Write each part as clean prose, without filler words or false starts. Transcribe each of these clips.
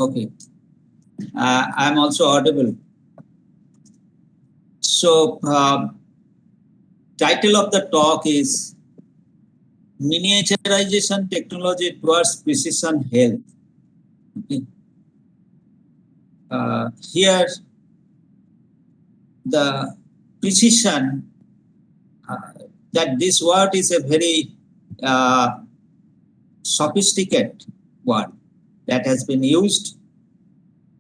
Okay. I'm also audible. So, title of the talk is Miniaturization Technology Towards Precision Health. Okay. Here, the precision, uh, that this word is a very sophisticated word that has been used,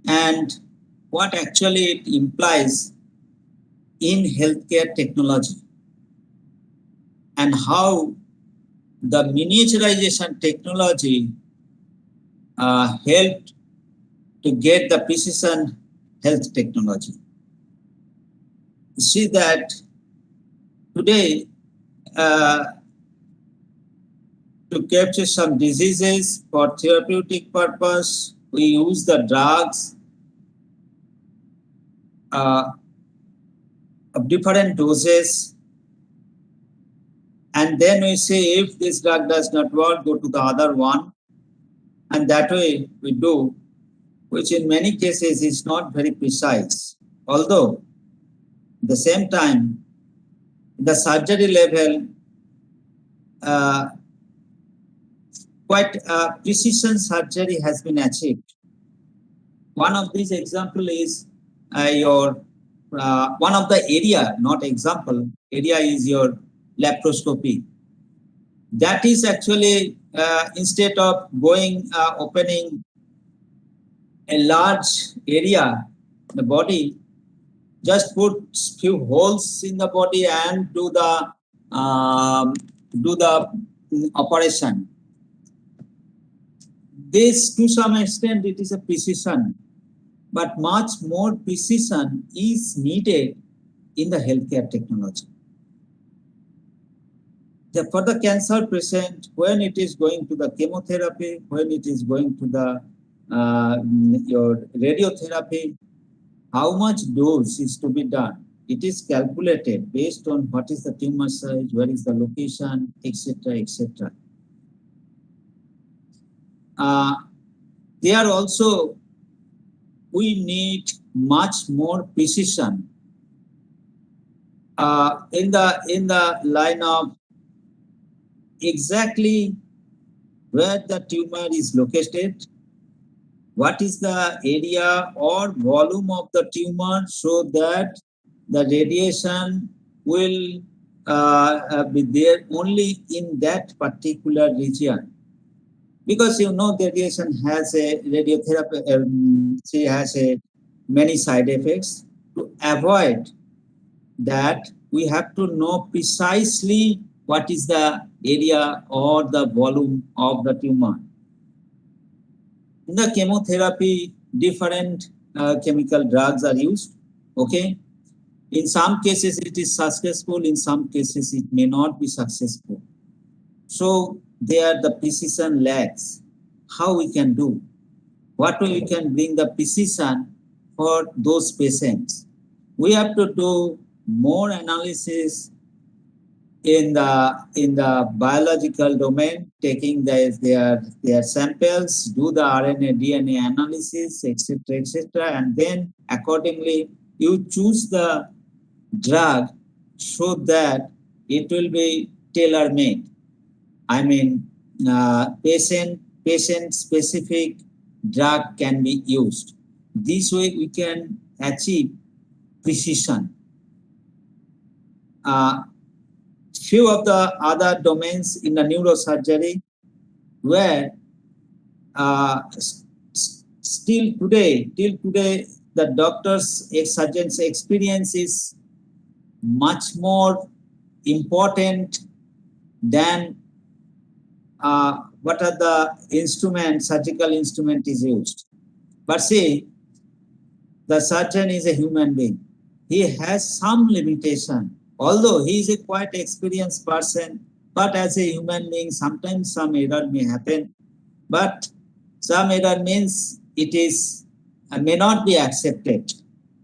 and what actually it implies in healthcare technology, and how the miniaturization technology helped to get the precision health technology. See that today, uh, to capture some diseases for therapeutic purpose, we use the drugs uh, of different doses, and then we say if this drug does not work, go to the other one, and that way we do, which in many cases is not very precise. Although at the same time, the surgery level, uh, quite precision surgery has been achieved. One of these example is your one of the area, not example, area is your laparoscopy. That is actually instead of going opening a large area, the body, just put few holes in the body and do the operation. This, to some extent, it is a precision, but much more precision is needed in the healthcare technology. For the cancer patient, when it is going to the chemotherapy, when it is going to the your radiotherapy, how much dose is to be done? It is calculated based on what is the tumor size, where is the location, etc., etc. There also we need much more precision in the line of exactly where the tumor is located, what is the area or volume of the tumor, so that the radiation will be there only in that particular region. Because the radiation has a radiotherapy, she has a many side effects. To avoid that, we have to know precisely what is the area or the volume of the tumor. In the chemotherapy, different chemical drugs are used. Okay, in some cases it is successful, in some cases it may not be successful. So there the precision lacks. How we can do? What way we can bring the precision for those patients? We have to do more analysis in the biological domain, taking their samples, do the RNA, DNA analysis, etc., and then accordingly you choose the drug so that it will be tailor-made. I mean, patient specific drug can be used. This way we can achieve precision. Few of the other domains in the neurosurgery where till today, the doctors' surgeons' experience is much more important than what are the instruments, surgical instrument is used. But see, the surgeon is a human being. He has some limitation. Although he is a quite experienced person, but as a human being, sometimes some error may happen. But some error means it is may not be accepted.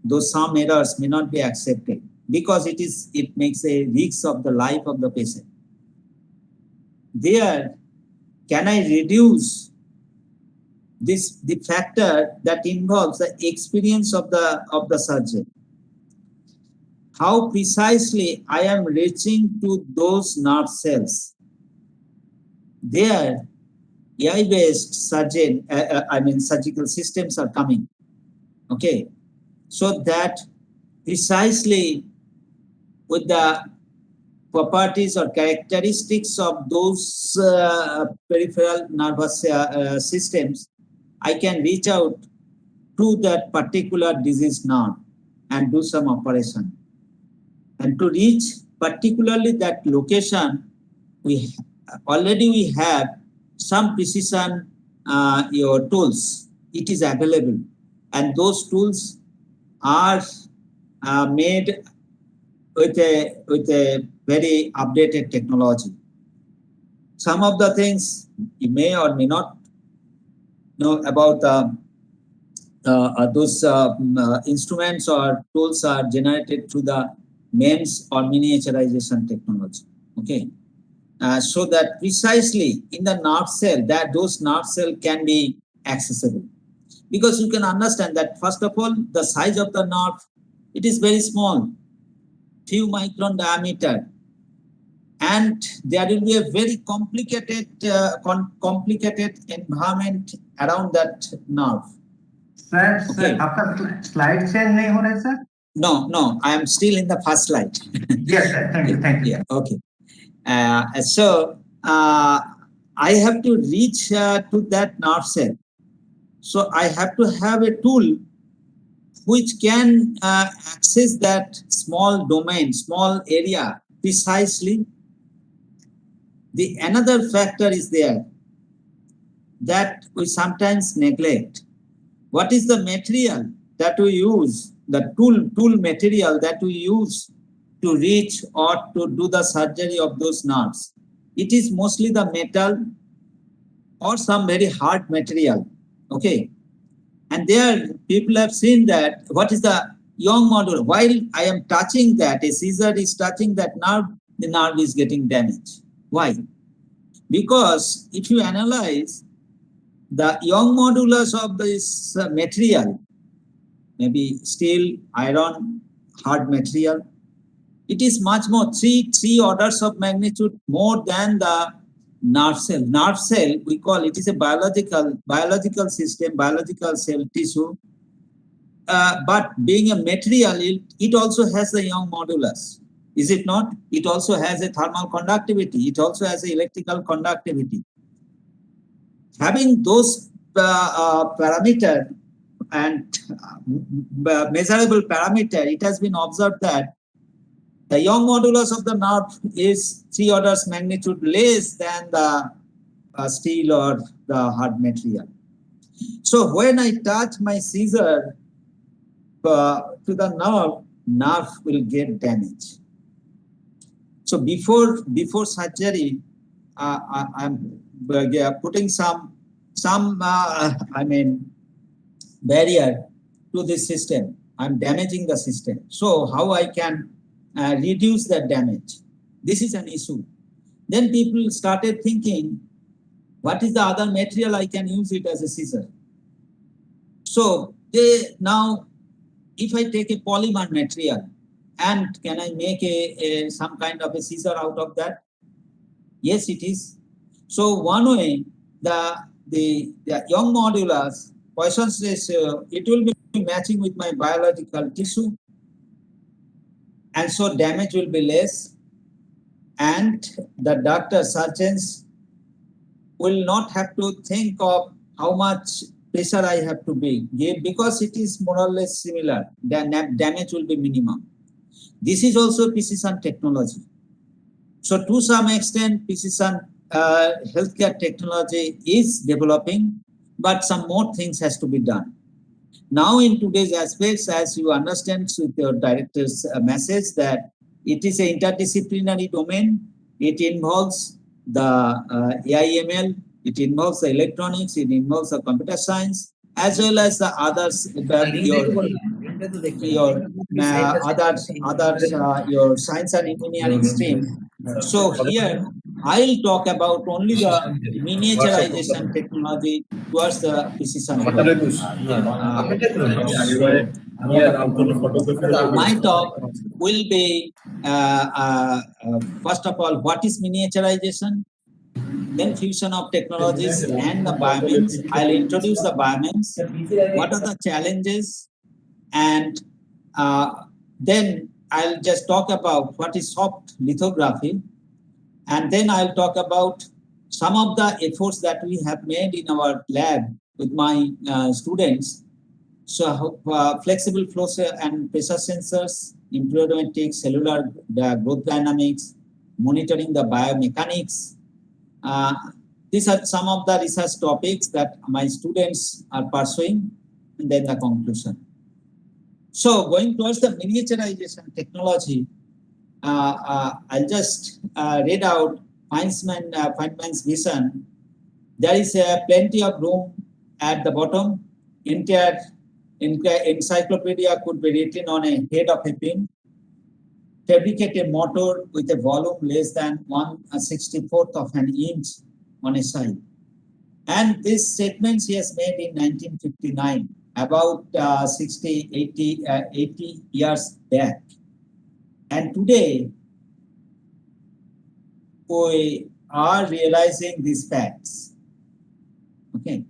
Those some errors may not be accepted because it makes a risk of the life of the patient. There, can I reduce the factor that involves the experience of the surgeon. How precisely I am reaching to those nerve cells. There, AI-based surgical systems are coming. Okay, so that precisely with the properties or characteristics of those peripheral nervous systems, I can reach out to that particular disease nerve and do some operation. And to reach particularly that location, we have some precision your tools. It is available, and those tools are made with a very updated technology. Some of the things you may or may not know about those instruments or tools are generated through the MEMS or miniaturization technology. Okay, so that precisely in the nerve cell, that those nerve cell can be accessible, because you can understand that first of all, the size of the nerve, it is very small, few micron diameter, and there will be a very complicated environment around that nerve. Sir, आपका slide change नहीं हो रहा है, sir? No, I am still in the first slide. Yes, sir. Thank you. Yeah, okay. So I have to reach to that nerve cell. So I have to have a tool which can access that small domain, small area precisely. The another factor is there that we sometimes neglect. What is the material that we use, the tool material that we use to reach or to do the surgery of those nerves? It is mostly the metal or some very hard material. Okay. And there people have seen that what is the Young module, while I am touching that, a scissor is touching that nerve, the nerve is getting damaged. Why? Because if you analyze the Young modulus of this material, maybe steel, iron, hard material, it is much more, three orders of magnitude more than the nerve cell. Nerve cell, we call it is a biological system, biological cell tissue. But being a material, it also has the Young modulus. Is it not? It also has a thermal conductivity. It also has a electrical conductivity. Having those parameter and measurable parameter, it has been observed that the Young modulus of the nerve is 3 orders magnitude less than the steel or the hard material. So when I touch my scissor to the nerve will get damaged. So before surgery, I'm putting some barrier to this system. I'm damaging the system. So how I can reduce that damage? This is an issue. Then people started thinking, what is the other material I can use it as a scissor? So now, if I take a polymer material, and can I make some kind of a scissor out of that? Yes, it is. So one way, the Young modulus, Poisson's ratio, it will be matching with my biological tissue, and so damage will be less, and the doctor, surgeons will not have to think of how much pressure I have to give, because it is more or less similar. The damage will be minimum. This is also precision technology. So to some extent, precision healthcare technology is developing, but some more things has to be done. Now in today's aspects, as you understand with your director's message, that it is an interdisciplinary domain. It involves the AI/ML, it involves the electronics, it involves the computer science, as well as the others, your science and engineering stream. So here I'll talk about only the miniaturization technology towards the precision. My talk will be first of all, what is miniaturization? Then fusion of technologies and the biomeans. I'll introduce the biomeans. What are the challenges? And then I'll just talk about what is soft lithography. And then I'll talk about some of the efforts that we have made in our lab with my students. So flexible flow and pressure sensors, improvement cellular growth dynamics, monitoring the biomechanics. These are some of the research topics that my students are pursuing, and then the conclusion. So going towards the miniaturization technology, I'll just read out Feynman's vision. There is plenty of room at the bottom. Entire encyclopedia could be written on a head of a pin. Fabricate a motor with a volume less than 1/64th of an inch on a side. And this statement he has made in 1959, about 80 years back. And today, we are realizing these facts. Okay.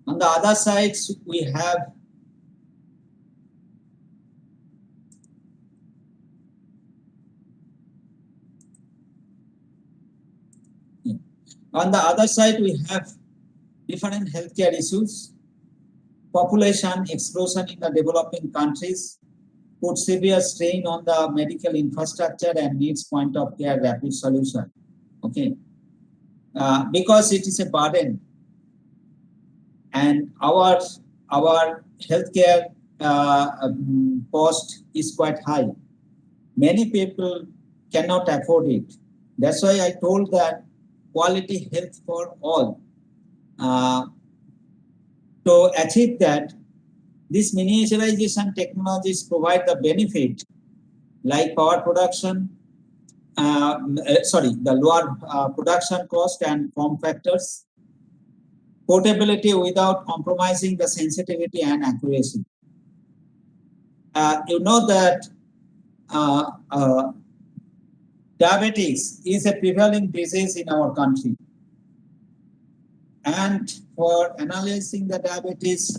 On the other side, we have different healthcare issues. Population explosion in the developing countries put severe strain on the medical infrastructure and needs point of care rapid solution. Okay. Because it is a burden, and our healthcare cost is quite high. Many people cannot afford it. That's why I told that quality health for all. To achieve that, these miniaturization technologies provide the benefit like power production, the lower production cost and form factors, portability without compromising the sensitivity and accuracy. You know that diabetes is a prevailing disease in our country. And for analyzing the diabetes,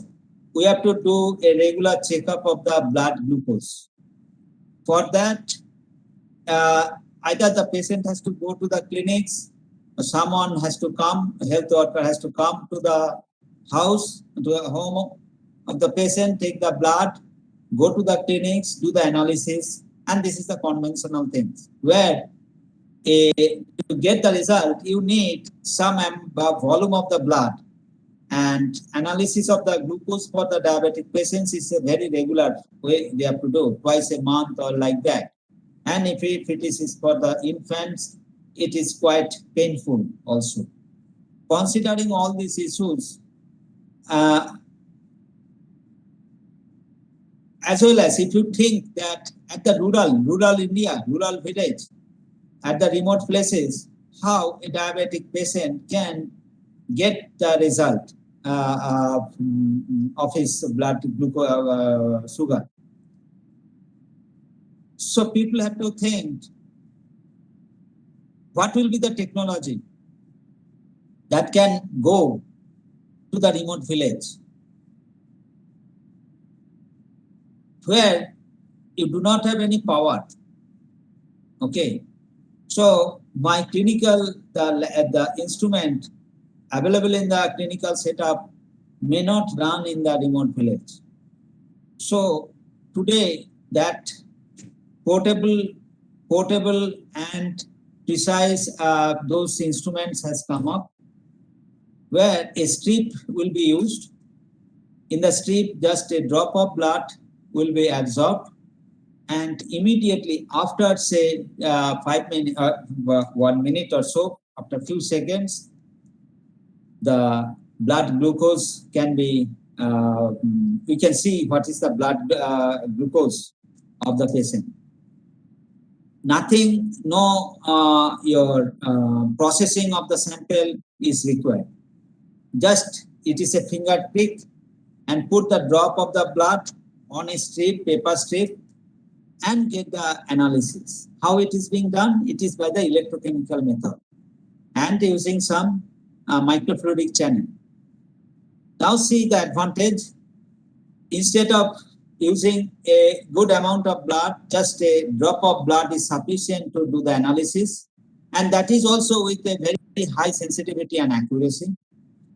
we have to do a regular checkup of the blood glucose. For that, either the patient has to go to the clinics, or someone has to come, a health worker has to come to the house, to the home of the patient, take the blood, go to the clinics, do the analysis, and this is the conventional things. Where to get the result, you need some volume of the blood, and analysis of the glucose for the diabetic patients is a very regular way they have to do, twice a month or like that. And if it is for the infants, it is quite painful also. Considering all these issues, as well as if you think that at the rural India, rural village, at the remote places, how a diabetic patient can get the result of his blood glucose sugar. So people have to think, what will be the technology that can go to the remote village where you do not have any power? Okay. So my clinical, the instrument available in the clinical setup may not run in the remote village. So today that portable and precise those instruments has come up, where a strip will be used. In the strip, just a drop of blood will be absorbed, and immediately after, say, 5 minutes, 1 minute or so, after a few seconds, the blood glucose can be, we can see what is the blood glucose of the patient. nothing, no your processing of the sample is required. Just it is a finger prick and put the drop of the blood on a strip, paper strip, and get the analysis. How it is being done? It is by the electrochemical method and using some microfluidic channel. Now see the advantage. Instead of using a good amount of blood, just a drop of blood is sufficient to do the analysis, and that is also with a very high sensitivity and accuracy.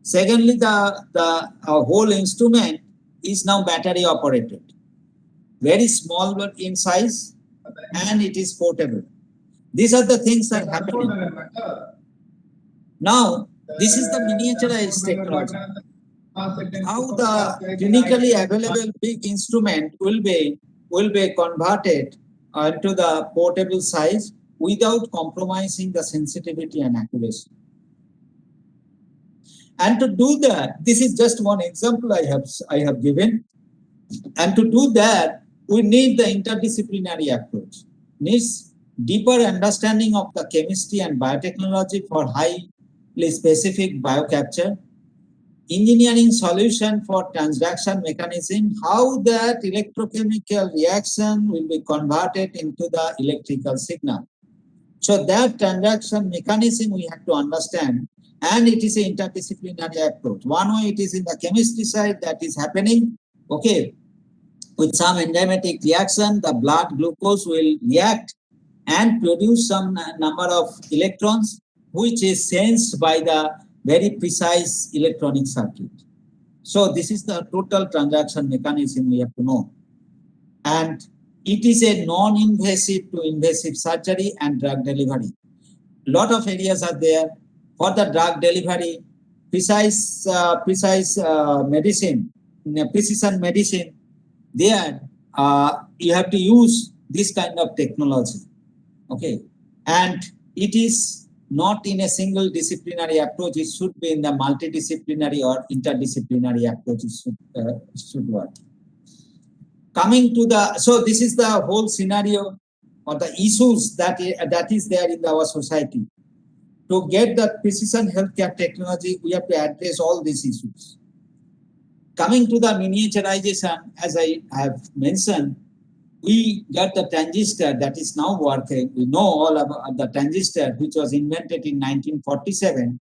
Secondly, the whole instrument is now battery operated, very small in size, and it is portable. These are the things that are happening. Now, this is the miniaturized technology. How the clinically available big instrument will be converted into the portable size without compromising the sensitivity and accuracy. And to do that, this is just one example I have given. And to do that, we need the interdisciplinary approach. Needs deeper understanding of the chemistry and biotechnology for highly specific biocapture, engineering solution for transduction mechanism, how that electrochemical reaction will be converted into the electrical signal. So that transduction mechanism we have to understand, and it is an interdisciplinary approach. One way it is in the chemistry side that is happening, okay, with some enzymatic reaction, the blood glucose will react and produce some number of electrons, which is sensed by the very precise electronic circuit. So this is the total transduction mechanism we have to know. And it is a non-invasive to invasive surgery and drug delivery. Lot of areas are there for the drug delivery, medicine, precision medicine. There you have to use this kind of technology, okay, and it is not in a single disciplinary approach. It should be in the multidisciplinary or interdisciplinary approach. It should work. Coming to the, so this is the whole scenario or the issues that is there in our society. To get the precision healthcare technology, we have to address all these issues. Coming to the miniaturization, as I have mentioned, we got the transistor that is now working. We know all about the transistor, which was invented in 1947.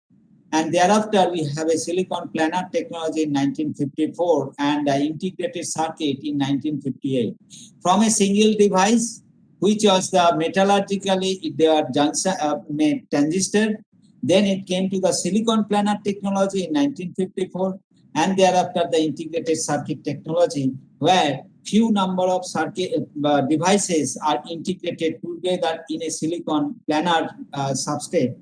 And thereafter, we have a silicon planar technology in 1954 and an integrated circuit in 1958. From a single device, which was the metallurgically their transistor, then it came to the silicon planar technology in 1954, and thereafter the integrated circuit technology, where few number of circuit devices are integrated together in a silicon planar substrate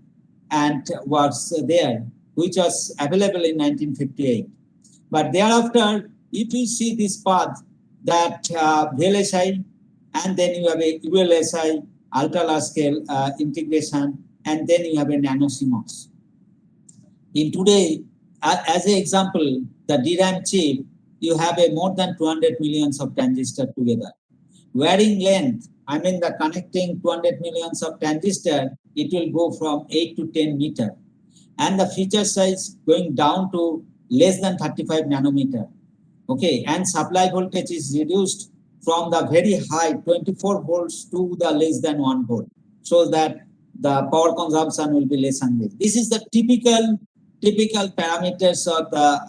and was there, which was available in 1958. But thereafter, if you see this path, that VLSI, and then you have a ULSI, ultra large scale integration, and then you have a nano CMOS. In today, as an example, the DRAM chip, you have a more than 200 millions of transistors together. Varying length, I mean the connecting 200 millions of transistors, it will go from 8 to 10 meter. And the feature size going down to less than 35 nanometer. Okay, and supply voltage is reduced from the very high 24 volts to the less than 1 volt, so that the power consumption will be less and less. This is the typical parameters of the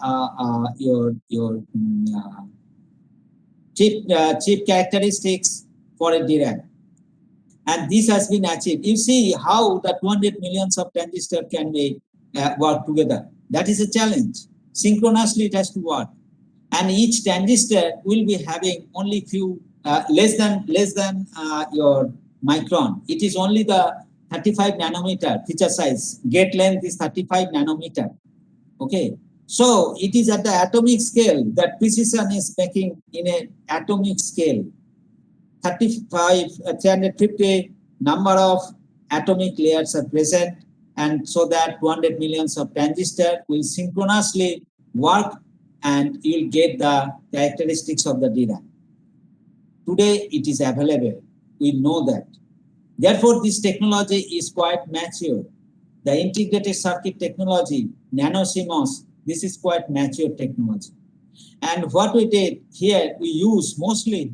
your chip characteristics for a DRAM, and this has been achieved. You see how the 200 millions of transistors can be work together. That is a challenge. Synchronously, it has to work, and each transistor will be having only few less than your micron. It is only the 35 nanometer feature size. Gate length is 35 nanometer. Okay, so it is at the atomic scale that precision is making in an atomic scale. 350 number of atomic layers are present, and so that 200 millions of transistors will synchronously work, and you will get the characteristics of the DRAM. Today it is available. We know that. Therefore, this technology is quite mature. The integrated circuit technology, nano CMOS, this is quite mature technology. And what we did here, we use mostly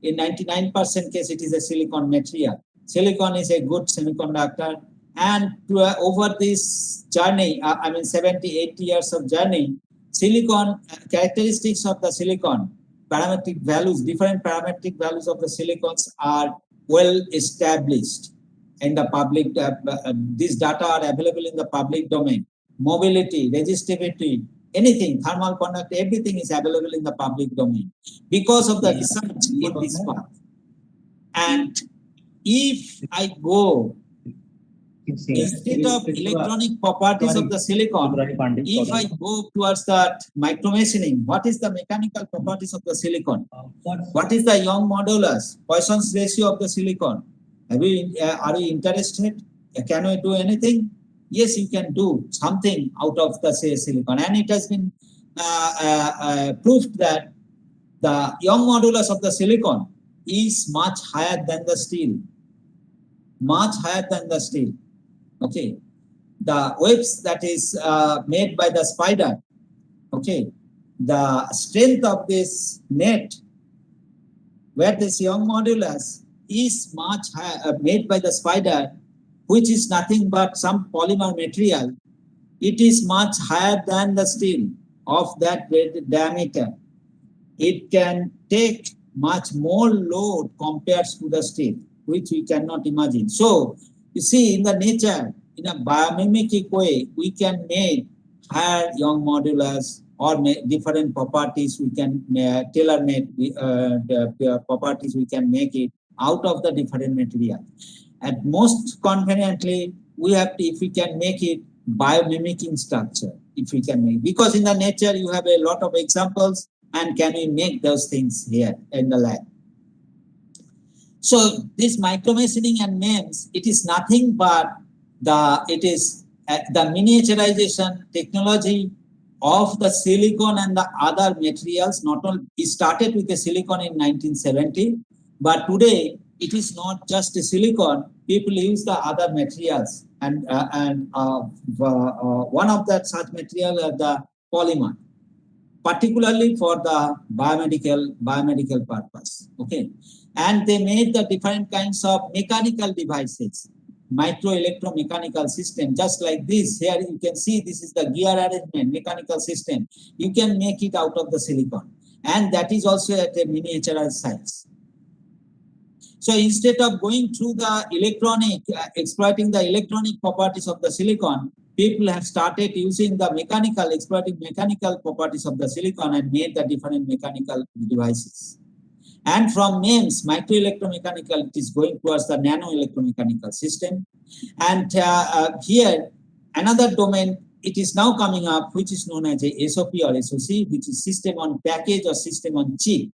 in 99% case, it is a silicon material. Silicon is a good semiconductor. And over this journey, 70, 80 years of journey, silicon characteristics of the silicon, parametric values, different parametric values of the silicons are well established in the public. These data are available in the public domain. Mobility, resistivity, anything, thermal conductivity, everything is available in the public domain because of the research in this path. And if I go, instead of electronic properties of the silicon, if I go towards that micromachining, what is the mechanical properties of the silicon? What is the Young modulus, Poisson's ratio of the silicon? Are you interested? Can we do anything? Yes, you can do something out of the silicon. And it has been proved that the Young modulus of the silicon is much higher than the steel. Much higher than the steel. Okay. The webs that is made by the spider, okay, the strength of this net, where this Young modulus is much higher, made by the spider, which is nothing but some polymer material, it is much higher than the steel of that diameter. It can take much more load compared to the steel, which we cannot imagine. So, you see, in the nature, in a biomimetic way, we can make higher Young modulus or different properties. We can tailor-made the properties. We can make it out of the different material. And most conveniently, we have to, if we can make it biomimicking structure, if we can make, because in the nature you have a lot of examples, and can we make those things here in the lab? So this micromachining and MEMS, it is nothing but the miniaturization technology of the silicon and the other materials. Not only it started with the silicon in 1970, but today it is not just a silicon. People use the other materials, and one of that such material are the polymer, particularly for the biomedical purpose. Okay, and they made the different kinds of mechanical devices, micro electromechanical system, just like this. Here you can see this is the gear arrangement mechanical system. You can make it out of the silicon, and that is also at a miniaturized size. So instead of going through the electronic, exploiting the electronic properties of the silicon, people have started using the mechanical, exploiting mechanical properties of the silicon and made the different mechanical devices. And from MEMS, micro electromechanical, it is going towards the nano electromechanical system. And here, another domain, it is now coming up, which is known as a SOP or SOC, which is system on package or system on chip.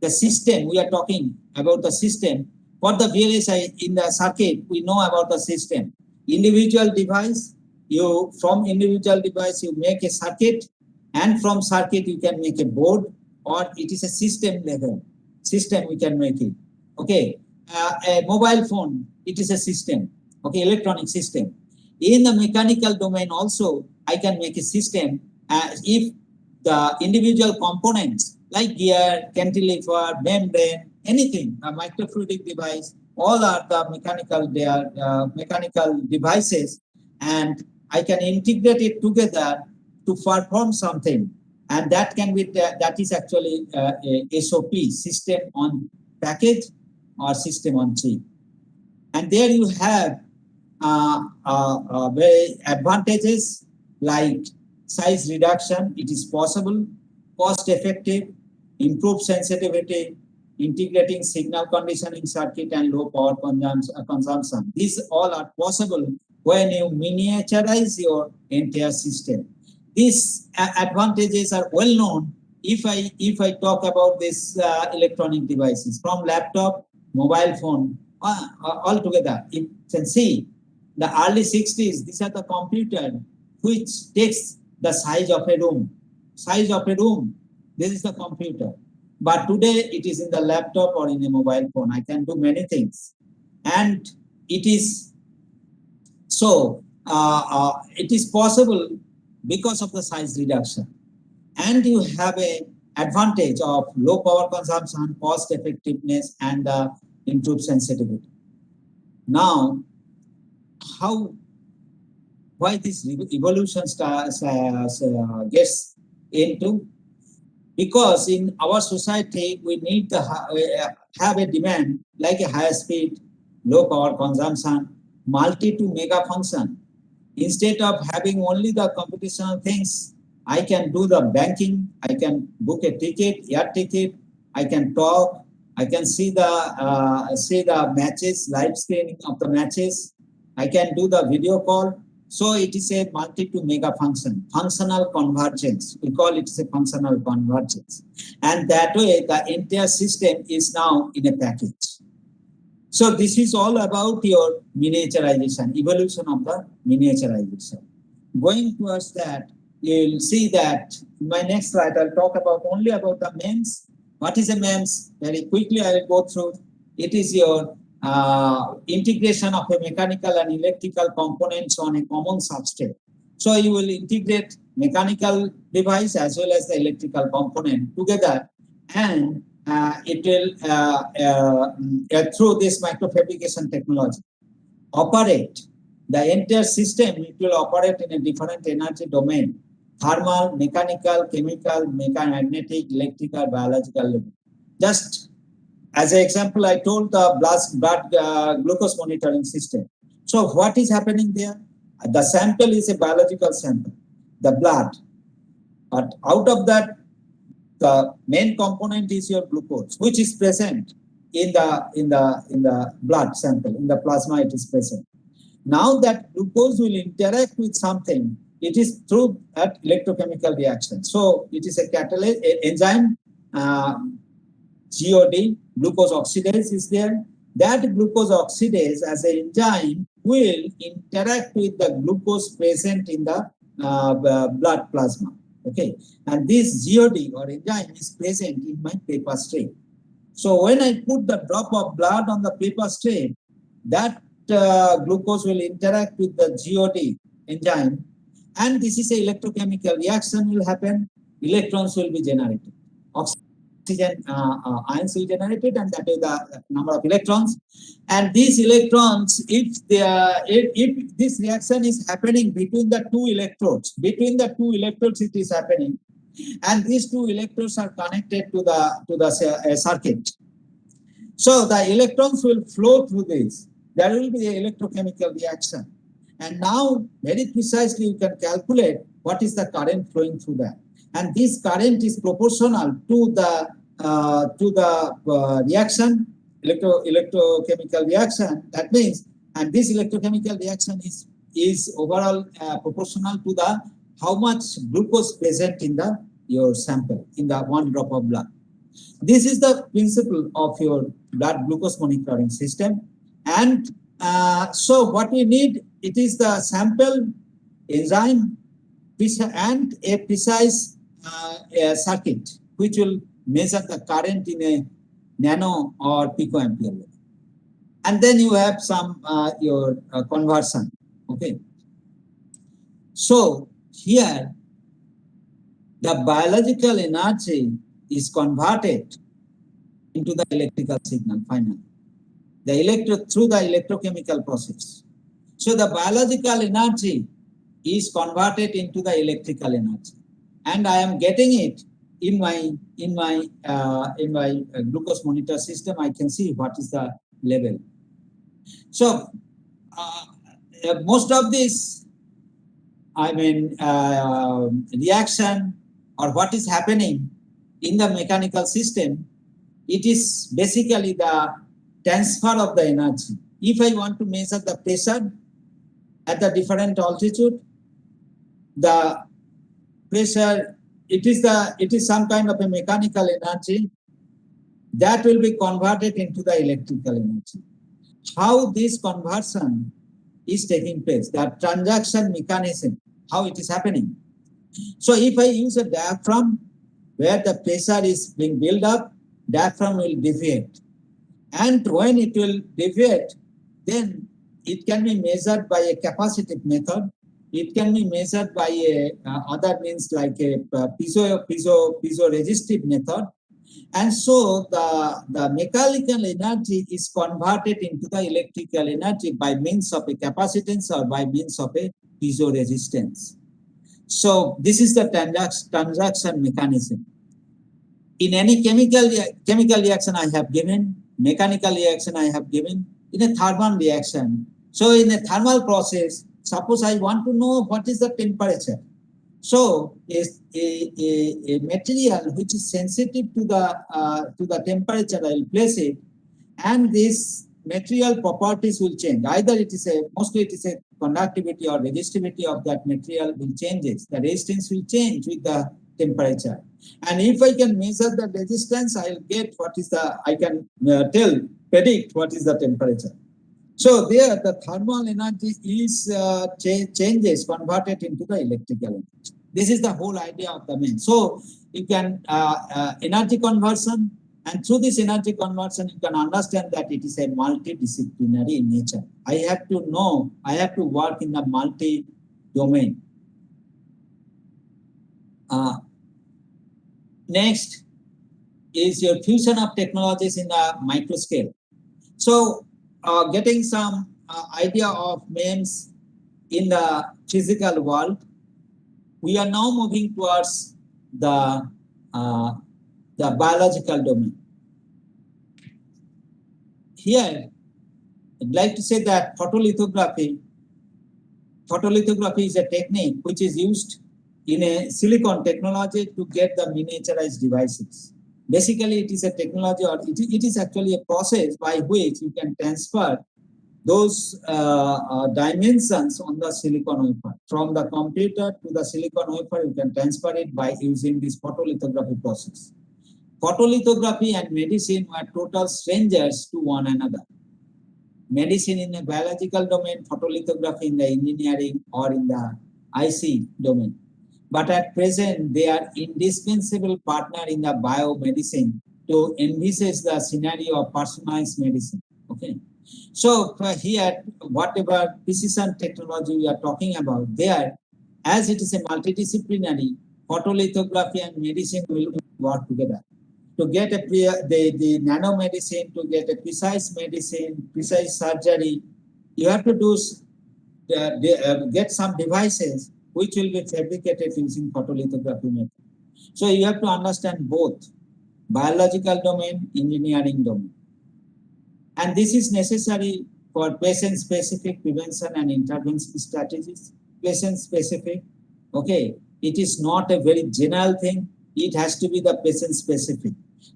The system, we are talking about the system. For the VLSI in the circuit, we know about the system. Individual device, from individual device, you make a circuit, and from circuit, you can make a board, or it is a system level. System, we can make it. Okay, a mobile phone, it is a system. Okay, electronic system. In the mechanical domain also, I can make a system if the individual components like gear, cantilever, membrane, anything, a microfluidic device, all are the mechanical, they are mechanical devices, and I can integrate it together to perform something, and that can be that is actually a SOP, system on package or system on chip. And there you have very advantages like size reduction, it is possible, cost effective, improved sensitivity, integrating signal conditioning circuit, and low power consumption. These all are possible when you miniaturize your entire system. These advantages are well known if I talk about these electronic devices, from laptop, mobile phone, all together. You can see the early 60s, these are the computer which takes the size of a room. Size of a room, this is the computer. But today it is in the laptop or in a mobile phone. I can do many things. And it is so it is possible because of the size reduction, and you have a advantage of low power consumption, cost effectiveness, and improved sensitivity. Now, why this evolution gets into? Because in our society we need to have a demand like a high speed, low power consumption, multi to mega function. Instead of having only the computational things, I can do the banking, I can book a ticket, air ticket, I can talk, I can see the matches, live streaming of the matches, I can do the video call. So it is a multi to mega function, functional convergence. We call it a functional convergence. And that way the entire system is now in a package. So this is all about your miniaturization, evolution of the miniaturization. Going towards that, you'll see that in my next slide, I'll talk about only about the MEMS. What is a MEMS? Very quickly, I will go through. It is your integration of a mechanical and electrical components on a common substrate. So you will integrate mechanical device as well as the electrical component together, and it will through this microfabrication technology operate the entire system. It will operate in a different energy domain: thermal, mechanical, chemical, magnetic, electrical, biological level. Just as an example, I told the blood glucose monitoring system. So what is happening there? The sample is a biological sample, the blood, but out of that, the main component is your glucose, which is present in the blood sample, in the plasma it is present. Now that glucose will interact with something, it is through that electrochemical reaction. So it is a catalyst, enzyme, GOD, glucose oxidase is there. That glucose oxidase as an enzyme will interact with the glucose present in the blood plasma. Okay, and this GOD or enzyme is present in my paper strip. So when I put the drop of blood on the paper strip, that glucose will interact with the GOD enzyme, and this is a electrochemical reaction will happen. Electrons will be generated. Oxygen ions will be generated, and that is the number of electrons. And these electrons, if this reaction is happening between the two electrodes, it is happening, and these two electrodes are connected to the circuit. So the electrons will flow through this. There will be an electrochemical reaction, and now very precisely you can calculate what is the current flowing through that. And this current is proportional to the reaction, electrochemical reaction. That means, and this electrochemical reaction is overall proportional to the how much glucose present in your sample, in the one drop of blood. This is the principle of your blood glucose monitoring system. And so what we need, it is the sample, enzyme, and a precise circuit which will measure the current in a nano or picoampere level. And then you have some your conversion. Okay. So here the biological energy is converted into the electrical signal finally. Through the electrochemical process. So the biological energy is converted into the electrical energy, and I am getting it in my glucose monitor system. I can see what is the level. So most of this, I mean, reaction or what is happening in the mechanical system, it is basically the transfer of the energy. If I want to measure the pressure at the different altitude, the pressure, it is some kind of a mechanical energy that will be converted into the electrical energy. How this conversion is taking place, the transaction mechanism, how it is happening. So if I use a diaphragm where the pressure is being built up, diaphragm will deviate. And when it will deviate, then it can be measured by a capacitive method. It can be measured by a other means like a piezo-resistive method. And so the mechanical energy is converted into the electrical energy by means of a capacitance or by means of a piezo resistance. So this is the transaction mechanism. In any chemical reaction I have given, mechanical reaction I have given, in a thermal reaction. So in a thermal process, suppose I want to know what is the temperature. So a material which is sensitive to the temperature, I will place it, and this material properties will change. Either mostly it is a conductivity or resistivity of that material will changes. The resistance will change with the temperature. And if I can measure the resistance, I'll get I can predict what is the temperature. So there the thermal energy is changes converted into the electrical energy. This is the whole idea of the main. So you can energy conversion, and through this energy conversion you can understand that it is a multidisciplinary in nature. I have to work in the multi-domain. Next is your fusion of technologies in the micro scale. So getting some idea of MEMS in the physical world, we are now moving towards the biological domain. Here, I'd like to say that photolithography is a technique which is used in a silicon technology to get the miniaturized devices. Basically, it is a technology, or it is actually a process by which you can transfer those dimensions on the silicon wafer. From the computer to the silicon wafer, you can transfer it by using this photolithography process. Photolithography and medicine were total strangers to one another. Medicine in the biological domain, photolithography in the engineering or in the IC domain. But at present, they are indispensable partner in the biomedicine to envisage the scenario of personalized medicine. Okay. So here, whatever precision technology we are talking about, there, as it is a multidisciplinary, photolithography and medicine will work together. To get the nanomedicine, to get a precise medicine, precise surgery, you have to do get some devices which will be fabricated using photolithography method. So you have to understand both biological domain, engineering domain. And this is necessary for patient-specific prevention and intervention strategies. Patient-specific, okay, it is not a very general thing. It has to be the patient-specific.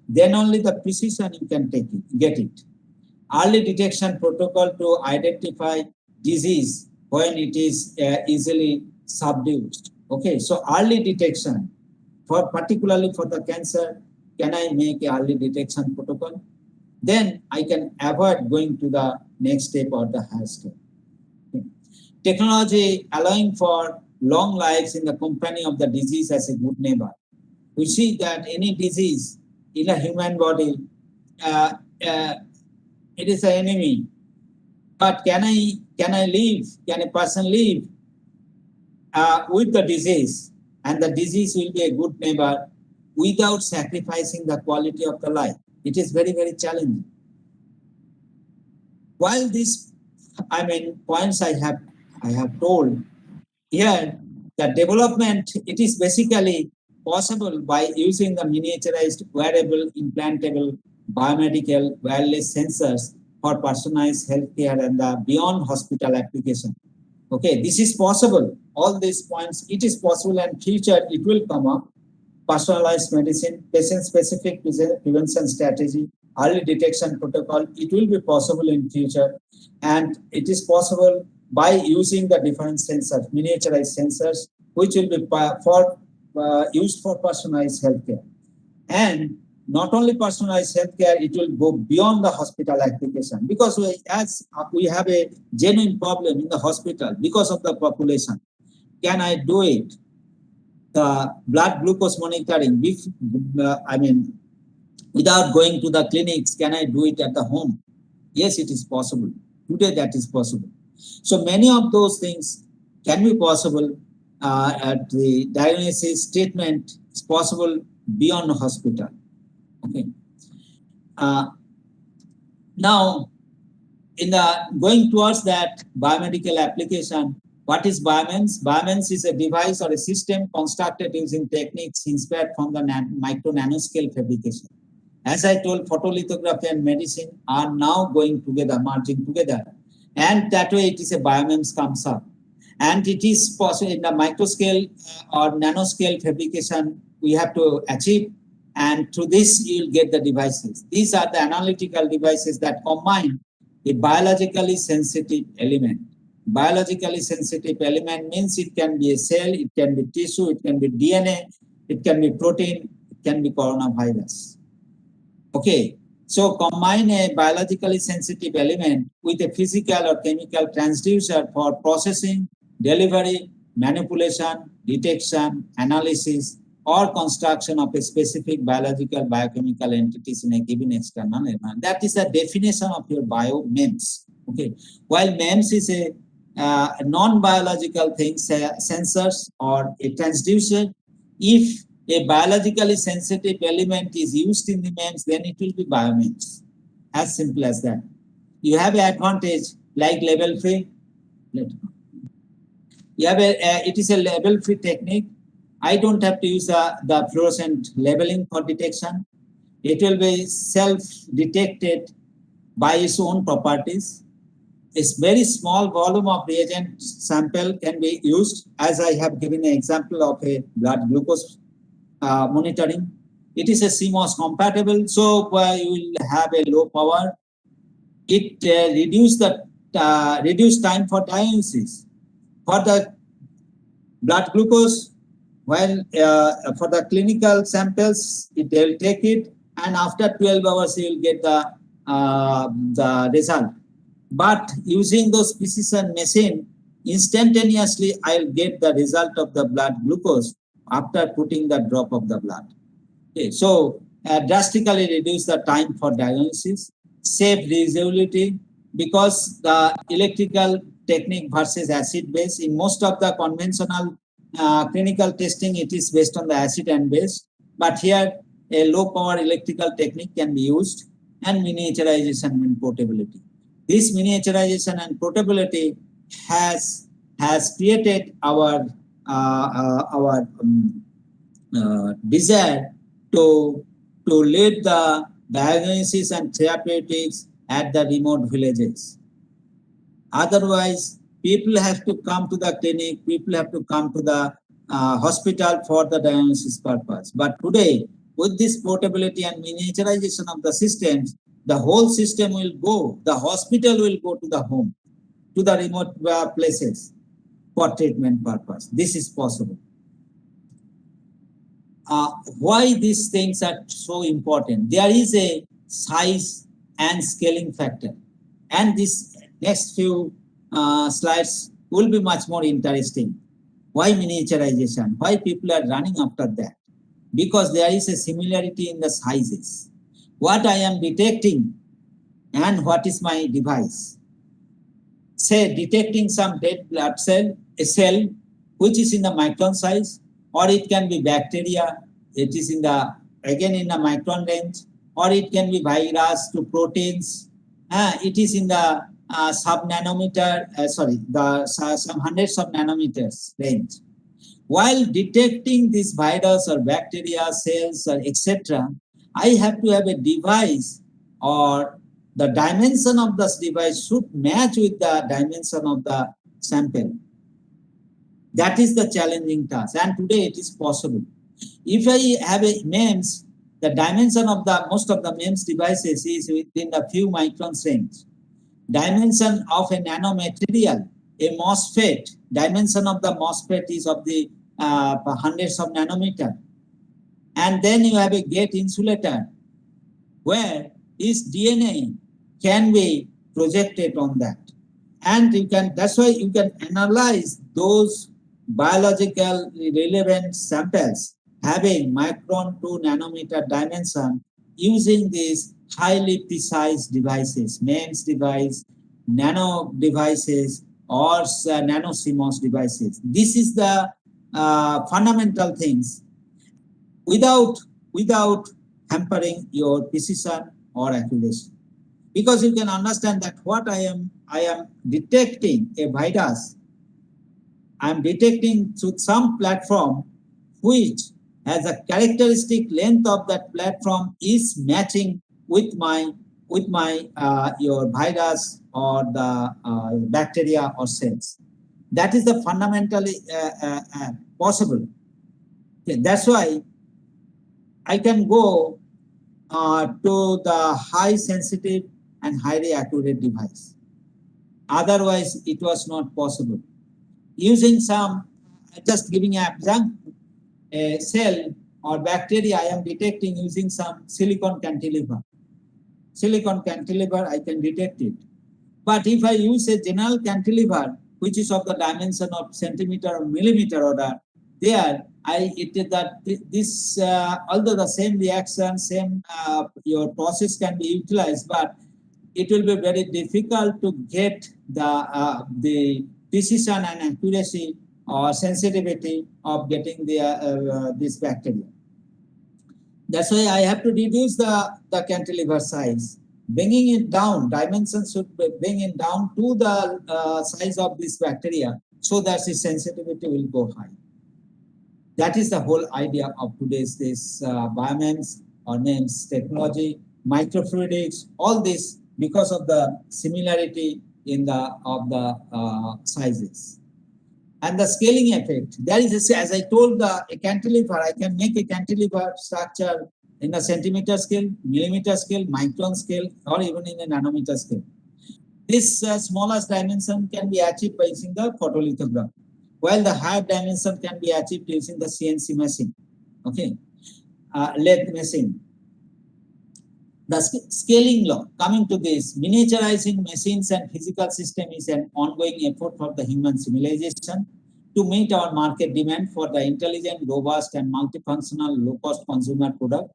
Then only the precision you can get it. Early detection protocol to identify disease when it is easily subdued. Okay, so early detection, particularly for the cancer, can I make an early detection protocol? Then I can avoid going to the next step or the higher step. Okay. Technology allowing for long lives in the company of the disease as a good neighbor. We see that any disease in a human body, it is an enemy. But can a person live with the disease, and the disease will be a good neighbor without sacrificing the quality of the life? It is very, very challenging. While these, points I have told here, the development, it is basically possible by using the miniaturized, wearable, implantable, biomedical, wireless sensors for personalized healthcare and the beyond hospital application. Okay, this is possible. All these points, it is possible, and future it will come up. Personalized medicine, patient-specific prevention strategy, early detection protocol, it will be possible in future. And it is possible by using the different sensors, miniaturized sensors, which will be used for personalized healthcare. And not only personalized healthcare, it will go beyond the hospital application, because we have a genuine problem in the hospital because of the population. Can I do it? The blood glucose monitoring, without going to the clinics, can I do it at the home? Yes, it is possible. Today that is possible. So many of those things can be possible at the diagnosis treatment is possible beyond hospital. Okay. Now, in the going towards that biomedical application, what is BioMEMS? BioMEMS is a device or a system constructed using techniques inspired from the micro nanoscale fabrication. As I told, photolithography and medicine are now going together, merging together, and that way it is a BioMEMS comes up. And it is possible in the microscale or nanoscale fabrication we have to achieve, and through this you'll get the devices. These are the analytical devices that combine a biologically sensitive element. Biologically sensitive element means it can be a cell, it can be tissue, it can be DNA, it can be protein, it can be coronavirus. Okay, so combine a biologically sensitive element with a physical or chemical transducer for processing, delivery, manipulation, detection, analysis, or construction of a specific biological biochemical entities in a given external environment. That is the definition of your BioMEMS. Okay, while MEMS is a non-biological thing, sensors or a transducer, if a biologically sensitive element is used in the MEMS, then it will be BioMEMS. As simple as that. You have an advantage like label-free. You have it is a label-free technique. I don't have to use the fluorescent labeling for detection. It will be self-detected by its own properties. A very small volume of reagent sample can be used, as I have given an example of a blood glucose monitoring. It is a CMOS compatible, so you will have a low power. It reduce time for diagnosis. For the blood glucose, while for the clinical samples, they'll take it, and after 12 hours, you will get the result. But using those precision machine, instantaneously, I'll get the result of the blood glucose after putting the drop of the blood. Okay, so drastically reduce the time for diagnosis, save reusability, because the electrical technique versus acid base, in most of the conventional clinical testing, it is based on the acid and base, but here a low power electrical technique can be used, and miniaturization and portability. This miniaturization and portability has created our desire to lead the diagnosis and therapeutics at the remote villages. Otherwise, people have to come to the clinic, people have to come to the hospital for the diagnosis purpose. But today, with this portability and miniaturization of the systems, the whole system will go, the hospital will go to the home, to the remote places for treatment purpose. This is possible. Why these things are so important? There is a size and scaling factor. And this next few slides will be much more interesting. Why miniaturization? Why people are running after that? Because there is a similarity in the sizes. What I am detecting and what is my device. Say detecting some dead blood cell, a cell which is in the micron size, or it can be bacteria, it is in the, again in the micron range, or it can be virus to proteins, it is in the sub-nanometer, some hundreds of nanometers range. While detecting this virus or bacteria, cells, or etc., I have to have a device, or the dimension of this device should match with the dimension of the sample. That is the challenging task, and today it is possible. If I have a MEMS, the dimension of the most of the MEMS devices is within a few microns range. Dimension of a nanomaterial, a MOSFET, dimension of the MOSFET is of the hundreds of nanometer. And then you have a gate insulator, where its DNA can be projected on that. And you can, that's why you can analyze those biological relevant samples having micron to nanometer dimension using these highly precise devices, MEMS device, nano devices, or nano CMOS devices. This is the fundamental things without hampering your precision or accuracy. Because you can understand that what I am detecting a virus, I am detecting through some platform which has a characteristic length of that platform is matching with my your virus or the bacteria or cells. That is the fundamentally possible. Okay, that's why I can go to the high sensitive and highly accurate device. Otherwise, it was not possible. Using some, just giving an example, a cell or bacteria I am detecting using some silicon cantilever. Silicon cantilever, I can detect it. But if I use a general cantilever, which is of the dimension of centimeter or millimeter order, there it is that this although the same reaction, same your process can be utilized, but it will be very difficult to get the precision and accuracy or sensitivity of getting this bacteria. That's why I have to reduce the cantilever size. Bringing it down, dimensions should bring it down to the size of this bacteria so that its sensitivity will go high. That is the whole idea of today's this biomems or MEMS technology, microfluidics, all this because of the similarity in the sizes. And the scaling effect, there is, as I told, a cantilever, I can make a cantilever structure in a centimeter scale, millimeter scale, micron scale, or even in a nanometer scale. This smallest dimension can be achieved by using the photolithography, while the higher dimension can be achieved using the CNC machine, okay, lathe machine. The scaling law, coming to this, miniaturizing machines and physical system is an ongoing effort for the human civilization to meet our market demand for the intelligent, robust, and multifunctional low-cost consumer product.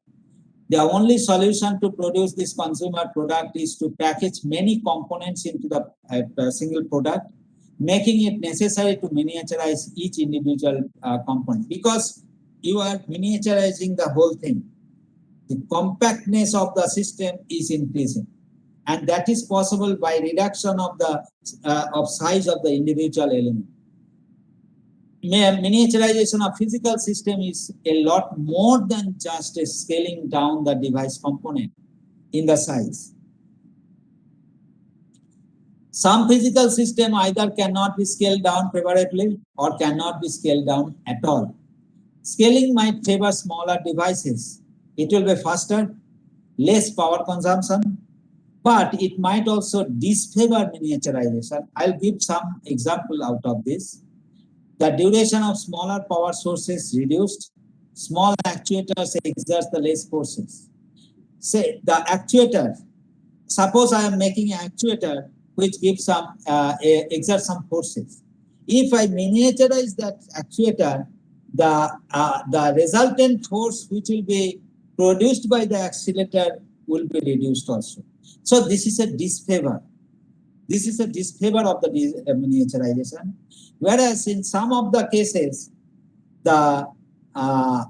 The only solution to produce this consumer product is to package many components into the single product, making it necessary to miniaturize each individual component, because you are miniaturizing the whole thing. The compactness of the system is increasing, and that is possible by reduction of the size of the individual element. Miniaturization of physical system is a lot more than just a scaling down the device component in the size. Some physical system either cannot be scaled down favorably or cannot be scaled down at all. Scaling might favor smaller devices. It will be faster, less power consumption, but it might also disfavor miniaturization. I'll give some example out of this. The duration of smaller power sources reduced. Small actuators exert the less forces. Say the actuator, suppose I am making an actuator which gives some, exerts some forces. If I miniaturize that actuator, the resultant force which will be produced by the accelerator will be reduced also. So this is a disfavor. This is a disfavor of the miniaturization. Whereas in some of the cases, the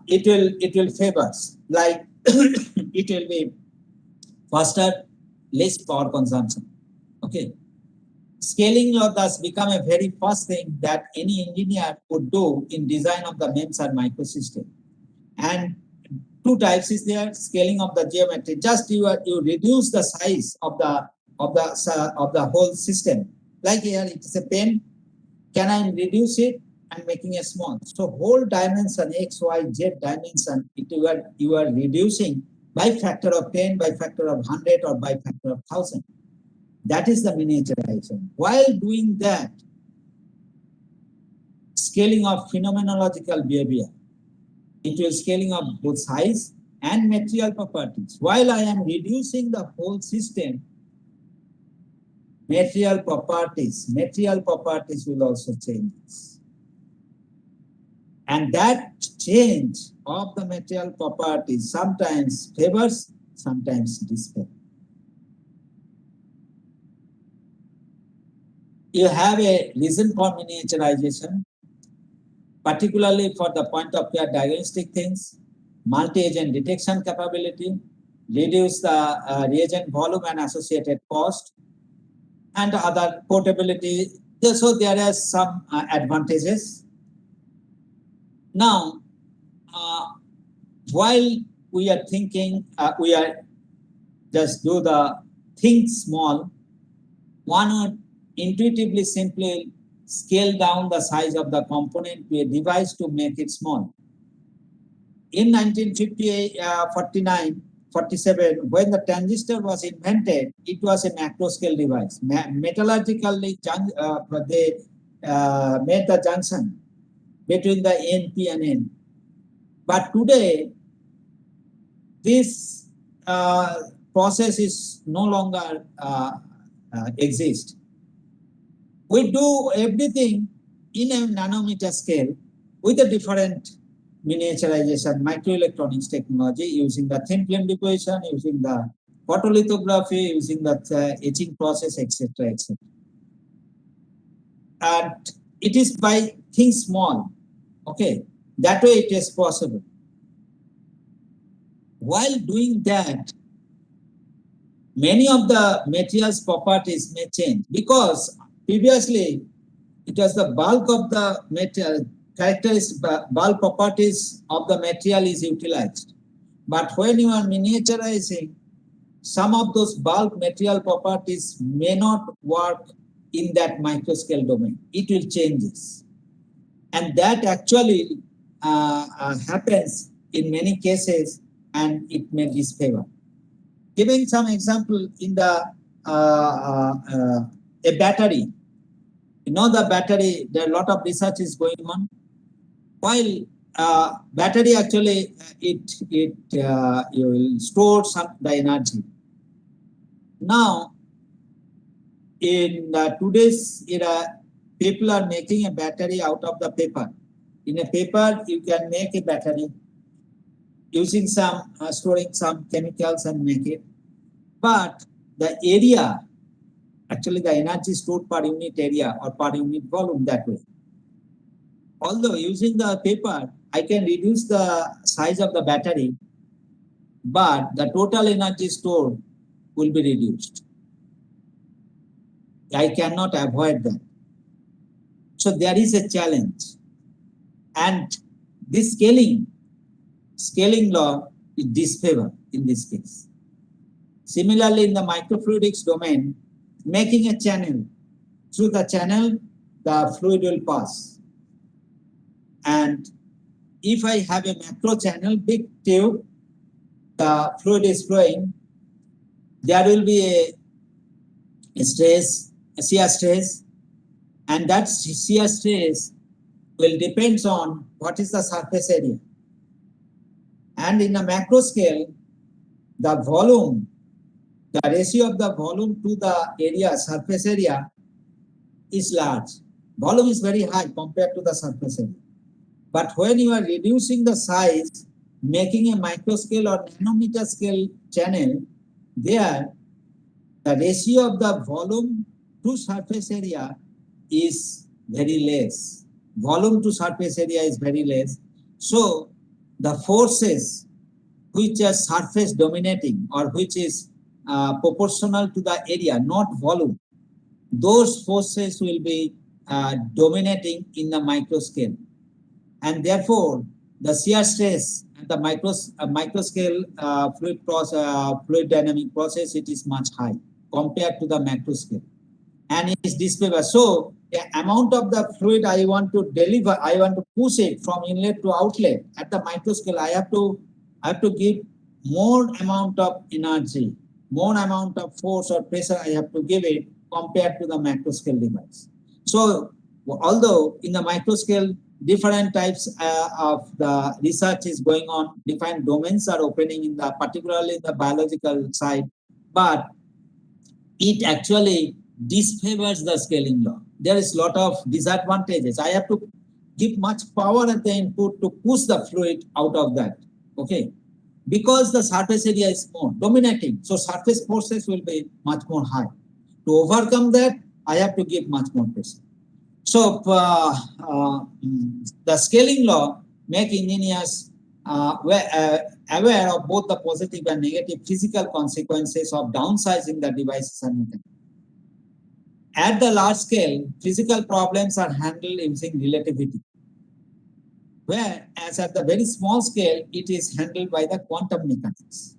it will favor, like it will be faster, less power consumption. Okay. Scaling law thus become a very first thing that any engineer would do in design of the MEMS or microsystem. And two types is there: scaling of the geometry. Just you reduce the size of the whole system. Like here, it is a pen. Can I reduce it and making it small? So whole dimension X, Y, Z dimension, you are reducing by factor of 10, by factor of 100, or by factor of 1,000. That is the miniaturization. While doing that, scaling of phenomenological behavior, it will scaling of both size and material properties. While I am reducing the whole system, material properties will also change. And that change of the material properties sometimes favors, sometimes disfavors. you have a reason for miniaturization, particularly for the point of care diagnostic things, multi-agent detection capability, reduce the reagent volume and associated cost, and other portability. So there are some advantages. Now, while we are thinking, we are just do the think small, one would intuitively simply scale down the size of the component to a device to make it small. In 1948, 49, 47, when the transistor was invented, it was a macro scale device. Metallurgically, they made the junction between the NP and N. But today, this process is no longer exist. We do everything in a nanometer scale with a different miniaturization microelectronics technology, using the thin film deposition, using the photolithography, using the etching process, etc., etc. And it is by things small. Okay, that way it is possible. While doing that, many of the materials properties may change, because previously it was the bulk of the material bulk properties of the material is utilized. But when you are miniaturizing, some of those bulk material properties may not work in that microscale domain. It will changes. And that actually happens in many cases, and it may disfavor. Giving some example, in the a battery, you know, the battery, there are a lot of research is going on. While battery actually you will store the energy. Now, in today's era, people are making a battery out of the paper. In a paper, you can make a battery using some storing some chemicals and make it. But the area, actually the energy stored per unit area or per unit volume, that way. Although using the paper, I can reduce the size of the battery, but the total energy stored will be reduced. I cannot avoid that. So there is a challenge. And this scaling law is disfavor in this case. Similarly, in the microfluidics domain, making a channel, through the channel, the fluid will pass. And if I have a macro channel, big tube, the fluid is flowing, there will be a stress, a shear stress, and that shear stress will depend on what is the surface area. And in a macro scale, the volume, the ratio of the volume to the area, surface area, is large. Volume is very high compared to the surface area. But when you are reducing the size, making a micro scale or nanometer scale channel, there the ratio of the volume to surface area is very less. Volume to surface area is very less. So the forces which are surface dominating, or which is proportional to the area, not volume, those forces will be dominating in the micro scale. And therefore, the shear stress at the micro scale fluid dynamic process, it is much high compared to the macro scale, and it is disfavor. So the amount of the fluid I want to deliver, I want to push it from inlet to outlet at the micro scale, I have to give more amount of energy, more amount of force or pressure I have to give it compared to the macro scale device. So although in the micro scale, different types of the research is going on, different domains are opening in the, particularly the biological side, but it actually disfavors the scaling law. There is a lot of disadvantages. I have to give much power at the input to push the fluid out of that. Okay, because the surface area is more dominating, so surface forces will be much more high. To overcome that, I have to give much more pressure. So the scaling law make engineers aware of both the positive and negative physical consequences of downsizing the devices and mechanisms. At the large scale, physical problems are handled using relativity, whereas at the very small scale, it is handled by the quantum mechanics.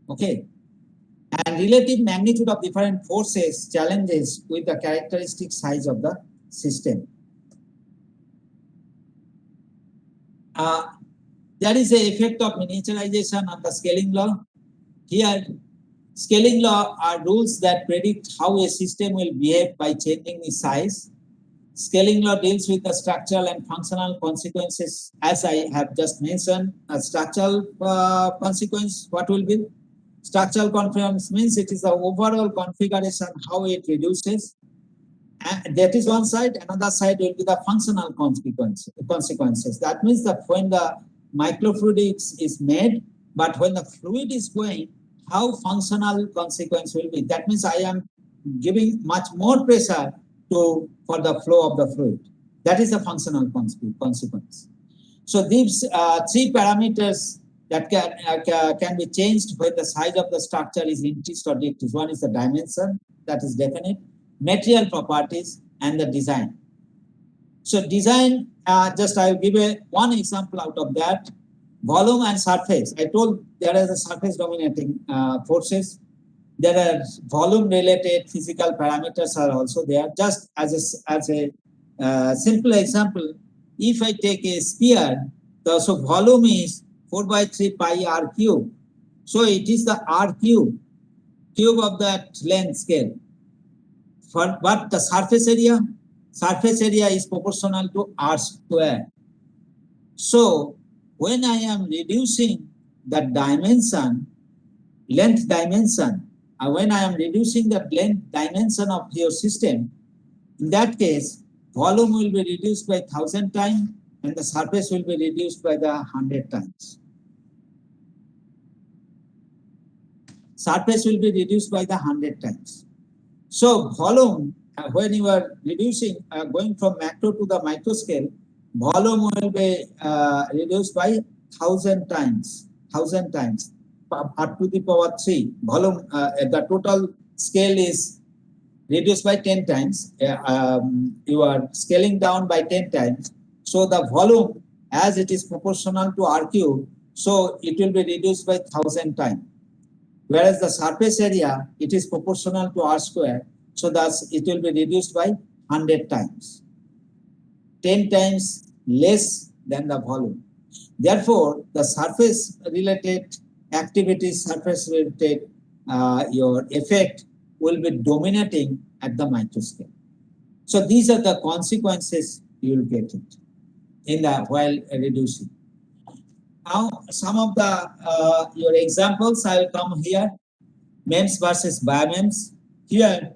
Okay. And relative magnitude of different forces challenges with the characteristic size of the system. There is an effect of miniaturization on the scaling law. Here, scaling law are rules that predict how a system will behave by changing its size. Scaling law deals with the structural and functional consequences. As I have just mentioned, a structural consequence, what will be? Structural configuration means it is the overall configuration, how it reduces. And that is one side. Another side will be the functional consequences. That means that when the microfluidics is made, but when the fluid is going, how functional consequence will be. That means I am giving much more pressure for the flow of the fluid. That is the functional consequence. So these three parameters that can be changed when the size of the structure is increased or decreased. One is the dimension, that is definite, material properties, and the design. So design, just I will give one example out of that. Volume and surface. I told there is a surface dominating forces. There are volume related physical parameters are also there. Just as a simple example, if I take a sphere, so volume is 4/3 pi r cube. So it is the r cube of that length scale. But the surface area is proportional to r square. So when I am reducing the dimension, length dimension, when I am reducing the length dimension of your system, in that case, volume will be reduced by 1,000 times and the surface will be reduced by the 100 times. Surface will be reduced by the 100 times. So volume, when you are reducing, going from macro to the micro scale, volume will be reduced by 1,000 times, up to the power 3. Volume, the total scale is reduced by 10 times. You are scaling down by 10 times. So the volume, as it is proportional to r cube, so it will be reduced by 1,000 times. Whereas the surface area, it is proportional to r square. So thus it will be reduced by 100 times. 10 times less than the volume. Therefore, the surface related activities, surface related your effect will be dominating at the micro scale. So these are the consequences you will get it in the while reducing. Now, some of the your examples I will come here. MEMS versus biomems. Here,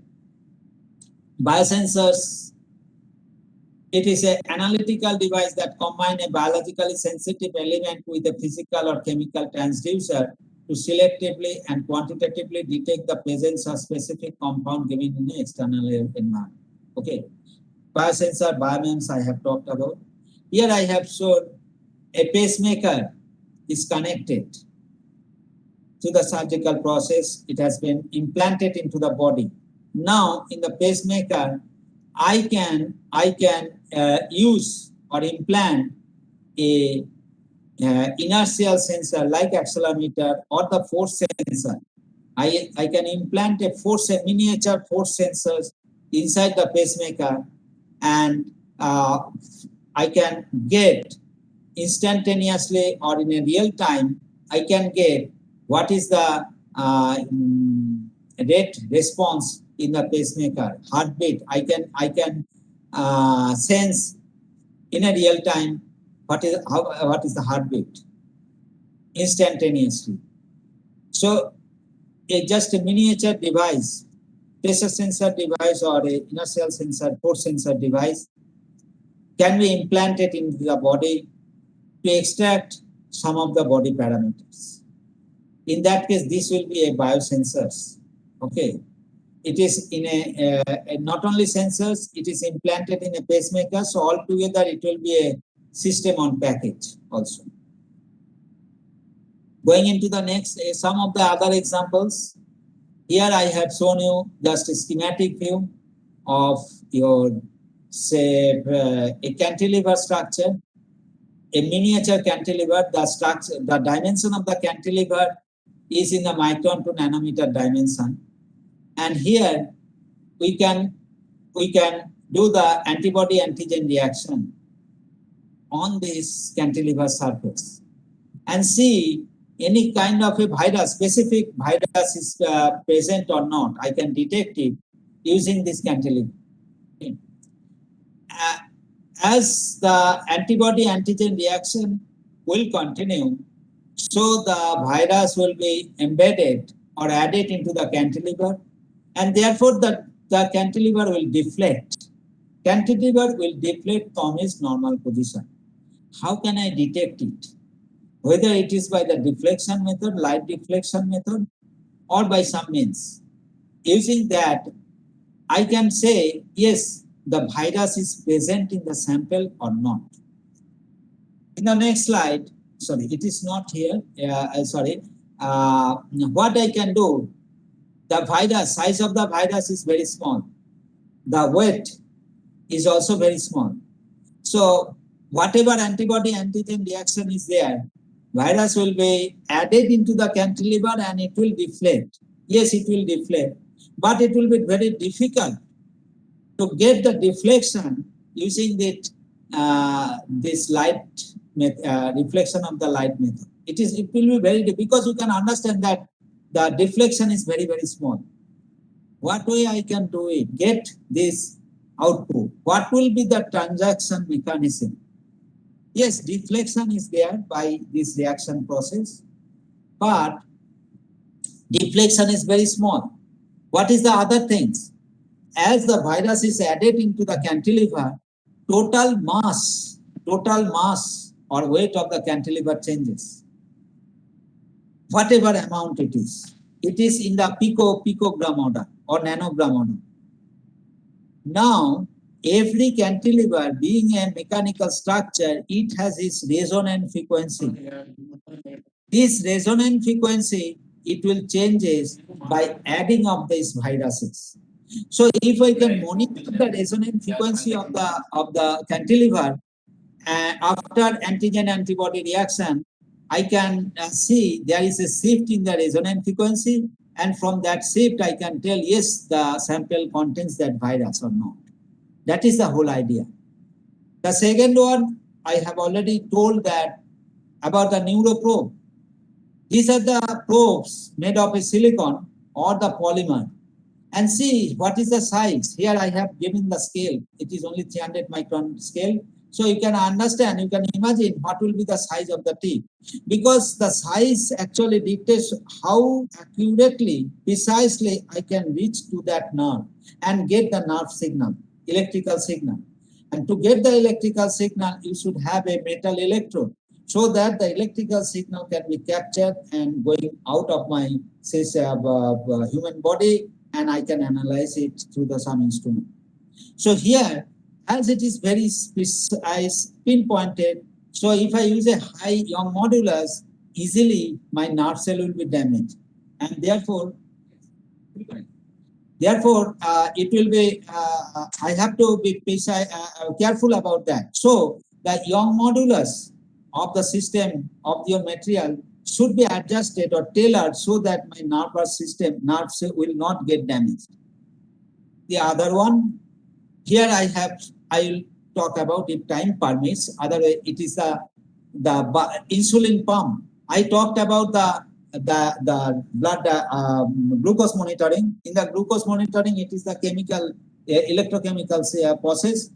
biosensors, it is an analytical device that combines a biologically sensitive element with a physical or chemical transducer to selectively and quantitatively detect the presence of specific compound given in an external environment. Okay. Biosensor, biomems I have talked about. Here I have shown a pacemaker is connected to the surgical process. It has been implanted into the body. Now in the pacemaker, I can use or implant a inertial sensor like accelerometer or the force sensor. I can implant a miniature force sensors inside the pacemaker, and I can get instantaneously or in a real time, I can get what is the rate response in the pacemaker, heartbeat. I can sense in a real time what is the heartbeat instantaneously. So just a miniature device, pressure sensor device or a inertial sensor, force sensor device can be implanted into the body to extract some of the body parameters. In that case, this will be a biosensors. Okay. it is in not only sensors, it is implanted in a pacemaker. So altogether, it will be a system on package also. Going into the next, some of the other examples. Here I have shown you just a schematic view of your, say, a cantilever structure, a miniature cantilever. The structure, the dimension of the cantilever is in the micron to nanometer dimension, and here we can do the antibody antigen reaction on this cantilever surface and see any kind of a virus, specific virus is present or not. I can detect it using this cantilever. As the antibody antigen reaction will continue, so the virus will be embedded or added into the cantilever, and therefore the cantilever will deflect. Cantilever will deflect from its normal position. How can I detect it? Whether it is by the deflection method, light deflection method, or by some means. Using that, I can say, yes, the virus is present in the sample or not. In the next slide, sorry, it is not here. What I can do, the virus, size of the virus is very small. The weight is also very small. So whatever antibody antigen reaction is there, virus will be added into the cantilever and it will deflect. Yes, it will deflect, but it will be very difficult to get the deflection using this light reflection of the light method. It will be very difficult because you can understand that the deflection is very, very small. What way I can do it? Get this output. What will be the transaction mechanism? Yes, deflection is there by this reaction process, but deflection is very small. What is the other things? As the virus is added into the cantilever, total mass or weight of the cantilever changes. Whatever amount it is in the picogram order or nanogram order. Now, every cantilever being a mechanical structure, it has its resonant frequency. This resonant frequency, it will changes by adding of these viruses. So if I can monitor the resonant frequency of the cantilever after antigen antibody reaction, I can see there is a shift in the resonant frequency, and from that shift I can tell, yes, the sample contains that virus or not. That is the whole idea. The second one, I have already told that about the neuroprobe. These are the probes made of a silicon or the polymer. And see what is the size. Here I have given the scale. It is only 300 micron scale. So you can understand, you can imagine what will be the size of the tip. Because the size actually dictates how accurately, precisely I can reach to that nerve and get the nerve signal, electrical signal. And to get the electrical signal, you should have a metal electrode so that the electrical signal can be captured and going out of my human body, and I can analyze it through some instrument. So here, as it is very precise, pinpointed, so if I use a high Young modulus, easily my nerve cell will be damaged, and therefore it will be. I have to be careful about that. So the Young modulus of the system of your material should be adjusted or tailored so that my nervous system, nerves will not get damaged. The other one, here I will talk about if time permits. Otherwise, it is the insulin pump. I talked about the blood glucose monitoring. In the glucose monitoring, it is the chemical electrochemical process,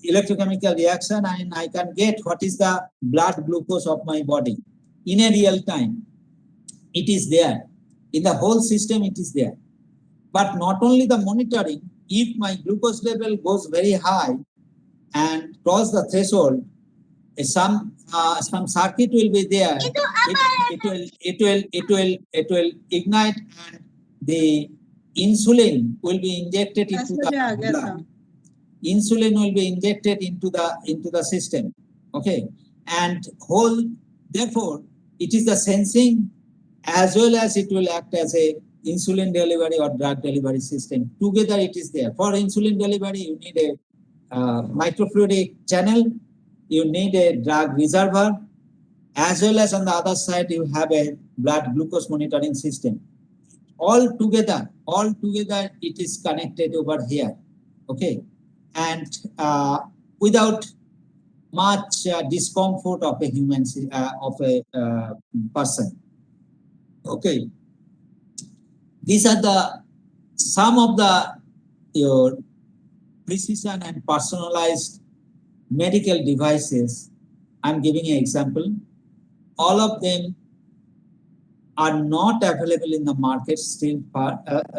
electrochemical reaction, and I can get what is the blood glucose of my body in a real time. It is there. In the whole system, it is there. But not only the monitoring, if my glucose level goes very high and cross the threshold, some circuit will be there. It will ignite, and the insulin will be injected into बजे आ the गया था। blood. Insulin will be injected into the system. Okay, and therefore it is the sensing as well as it will act as a insulin delivery or drug delivery system. Together it is there. For insulin delivery, you need a microfluidic channel, you need a drug reservoir, as well as on the other side you have a blood glucose monitoring system. All together it is connected over here. Okay, and without much discomfort of a human person. Okay, these are some of your precision and personalized medical devices. I'm giving an example. All of them are not available in the market still.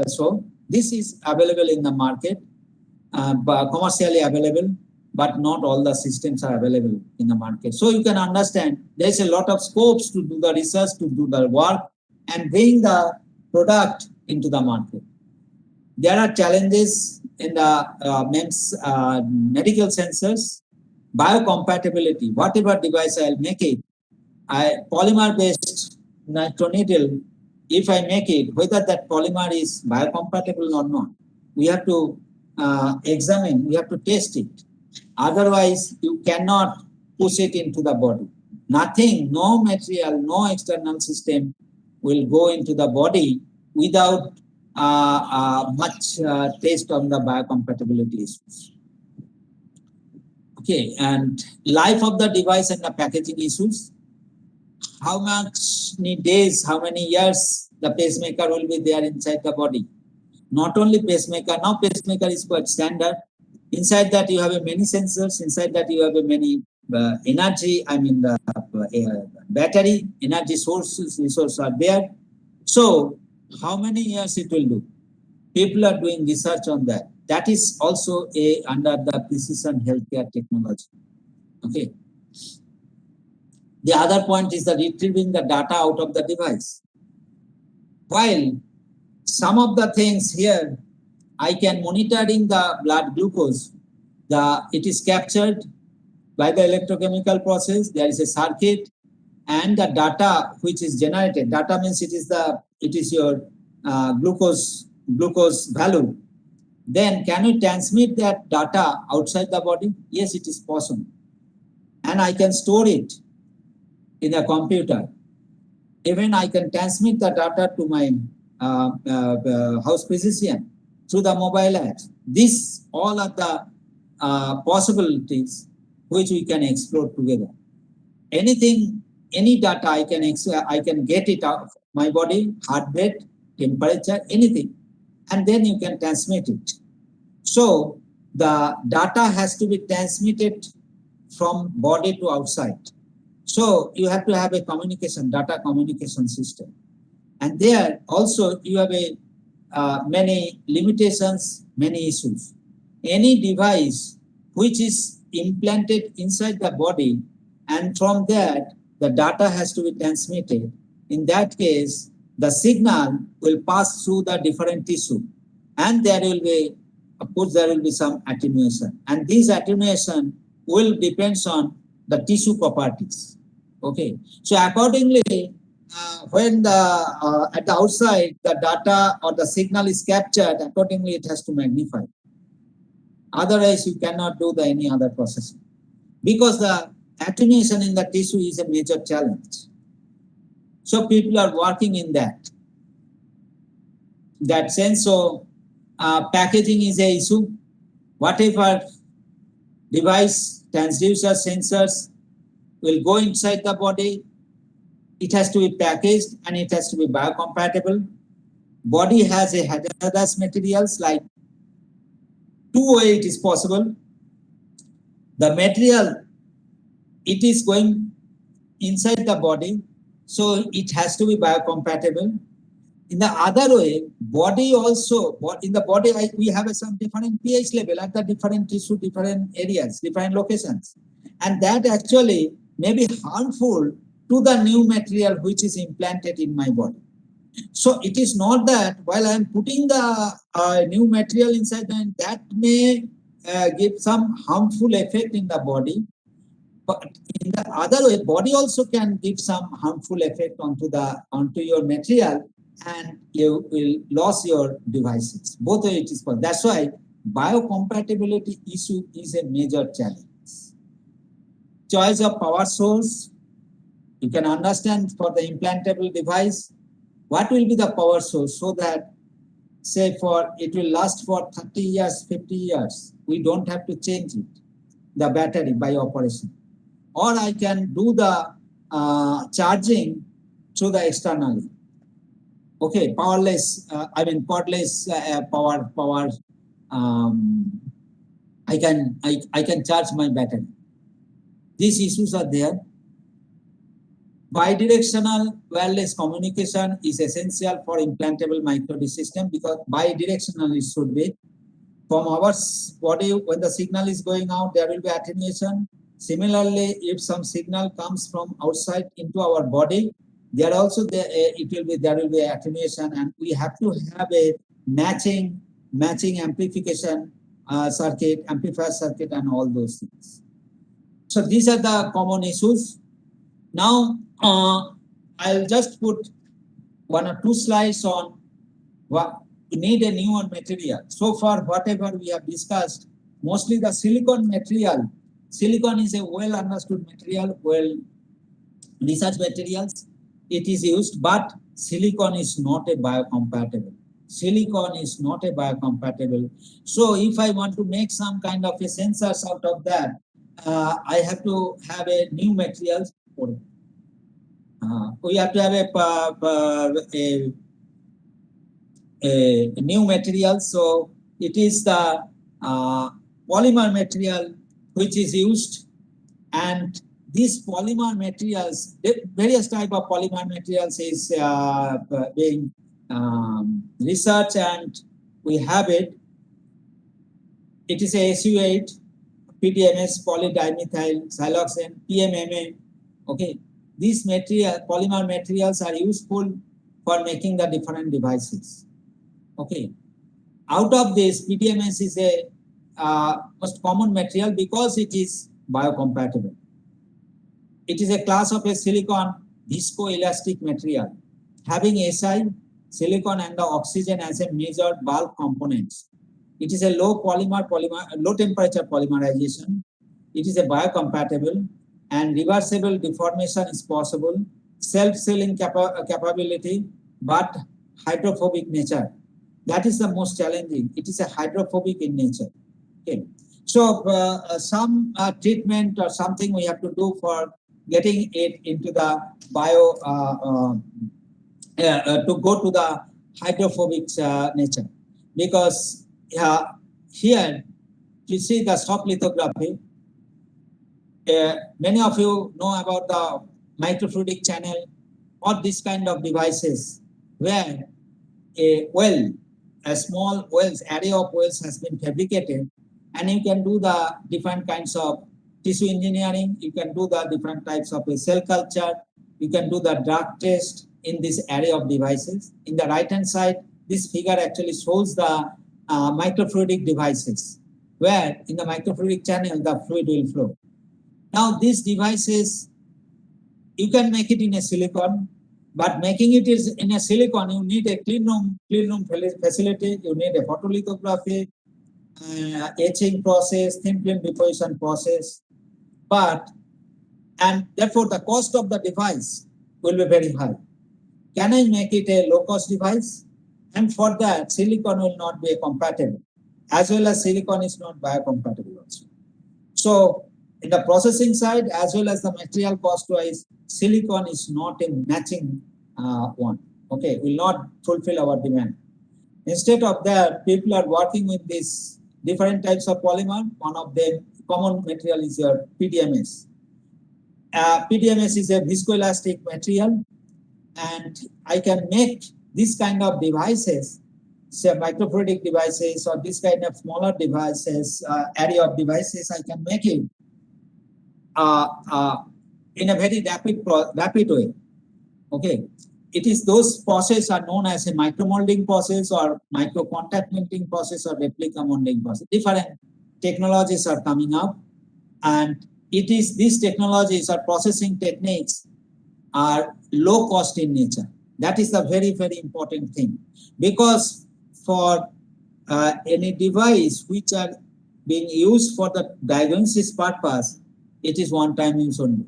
So this is available in the market, commercially available, but not all the systems are available in the market. So you can understand there's a lot of scopes to do the research, to do the work, and bring the product into the market. There are challenges in the medical sensors, biocompatibility. Whatever device I'll make it, polymer-based nitroneedle, if I make it, whether that polymer is biocompatible or not, we have to examine, we have to test it. Otherwise, you cannot push it into the body. Nothing, no material, no external system will go into the body without much test on the biocompatibility issues. Okay, and life of the device and the packaging issues. How many days, how many years the pacemaker will be there inside the body. Not only pacemaker, now pacemaker is quite standard. Inside that you have many sensors, inside that you have many energy, the battery, energy resources are there. So how many years it will do? People are doing research on that. That is also under the precision healthcare technology. Okay. The other point is the retrieving the data out of the device. While some of the things here, I can monitoring the blood glucose. It is captured by the electrochemical process. There is a circuit, and the data which is generated. Data means it is your glucose value. Then can you transmit that data outside the body? Yes, it is possible, and I can store it in a computer. Even I can transmit the data to my house physician through the mobile apps. These all are the possibilities which we can explore together. Anything, any data I can get it out of my body, heart rate, temperature, anything, and then you can transmit it. So the data has to be transmitted from body to outside. So you have to have a data communication system. And there also you have many limitations, many issues. Any device which is implanted inside the body, and from that the data has to be transmitted. In that case, the signal will pass through the different tissue, and there will be, of course, there will be some attenuation. And this attenuation will depend on the tissue properties. Okay, so accordingly, when at the outside the data or the signal is captured, accordingly it has to magnify. Otherwise, you cannot do any other processing, because the attenuation in the tissue is a major challenge. So people are working in that sense. So packaging is a issue. Whatever device, transducer, sensors will go inside the body, it has to be packaged and it has to be biocompatible. Body has a hazardous materials, like two way it is possible. The material, it is going inside the body, so it has to be biocompatible. In the other way, body also, in the body we have some different pH level at the different tissue, different areas, different locations. And that actually may be harmful to the new material which is implanted in my body. So it is not that while I am putting the new material inside, and that may give some harmful effect in the body. But in the other way, body also can give some harmful effect onto your material, and you will lose your devices. Both way it is possible. That's why biocompatibility issue is a major challenge. Choice of power source. You can understand for the implantable device, what will be the power source so that say for it will last for 30 years, 50 years. We don't have to change it, the battery by operation. Or I can do the charging through the externally. Okay, powerless, cordless power. I can charge my battery. These issues are there. Bidirectional wireless communication is essential for implantable micro system because bidirectional it should be. From our body, when the signal is going out, there will be attenuation. Similarly, if some signal comes from outside into our body, there also there will be attenuation, and we have to have a matching amplification circuit, amplifier circuit, and all those things. So these are the common issues. Now I'll just put 1 or 2 slides on what we need a newer material. So far, whatever we have discussed, mostly the silicon material. Silicon is a well understood material, well research materials. It is used, but silicon is not a biocompatible. Silicon is not a biocompatible. So if I want to make some kind of a sensors out of that, I have to have a new materials. We have to have a new material. So it is the polymer material which is used, and these polymer materials, various type of polymer materials is being researched, and we have it. It is a SU8, PDMS, polydimethyl siloxane, PMMA. Okay, these polymer materials are useful for making the different devices. Okay, out of this, PDMS is a most common material because it is biocompatible. It is a class of a silicon viscoelastic material having Si, silicon, and the oxygen as a major bulk components. It is a low temperature polymerization. It is a biocompatible, and reversible deformation is possible. Self-sealing capability, but hydrophobic nature. That is the most challenging. It is a hydrophobic in nature. Okay. So some treatment or something we have to do for getting it into the to go to the hydrophobic nature, because here you see the soft lithography. Many of you know about the microfluidic channel or this kind of devices where a small wells, array of wells has been fabricated, and you can do the different kinds of tissue engineering. You can do the different types of a cell culture. You can do the drug test in this array of devices. In the right hand side, this figure actually shows the microfluidic devices, where in the microfluidic channel the fluid will flow. Now these devices, you can make it in a silicon, but making it is in a silicon, you need a clean room facility, you need a photolithography, etching process, thin film deposition process, and therefore the cost of the device will be very high. Can I make it a low-cost device? And for that, silicon will not be compatible, as well as silicon is not biocompatible also. So in the processing side, as well as the material cost-wise, silicon is not a matching one. Okay, will not fulfill our demand. Instead of that, people are working with these different types of polymer. One of them, common material, is your PDMS. PDMS is a viscoelastic material, and I can make this kind of devices, say microfluidic devices or this kind of smaller devices, array of devices. I can make it in a very rapid way. Okay, it is those processes are known as a micromolding process or micro contact printing process or replica molding process. Different technologies are coming up, and it is these technologies or processing techniques are low cost in nature. That is the very, very important thing, because for any device which are being used for the diagnosis purpose, it is one time use only.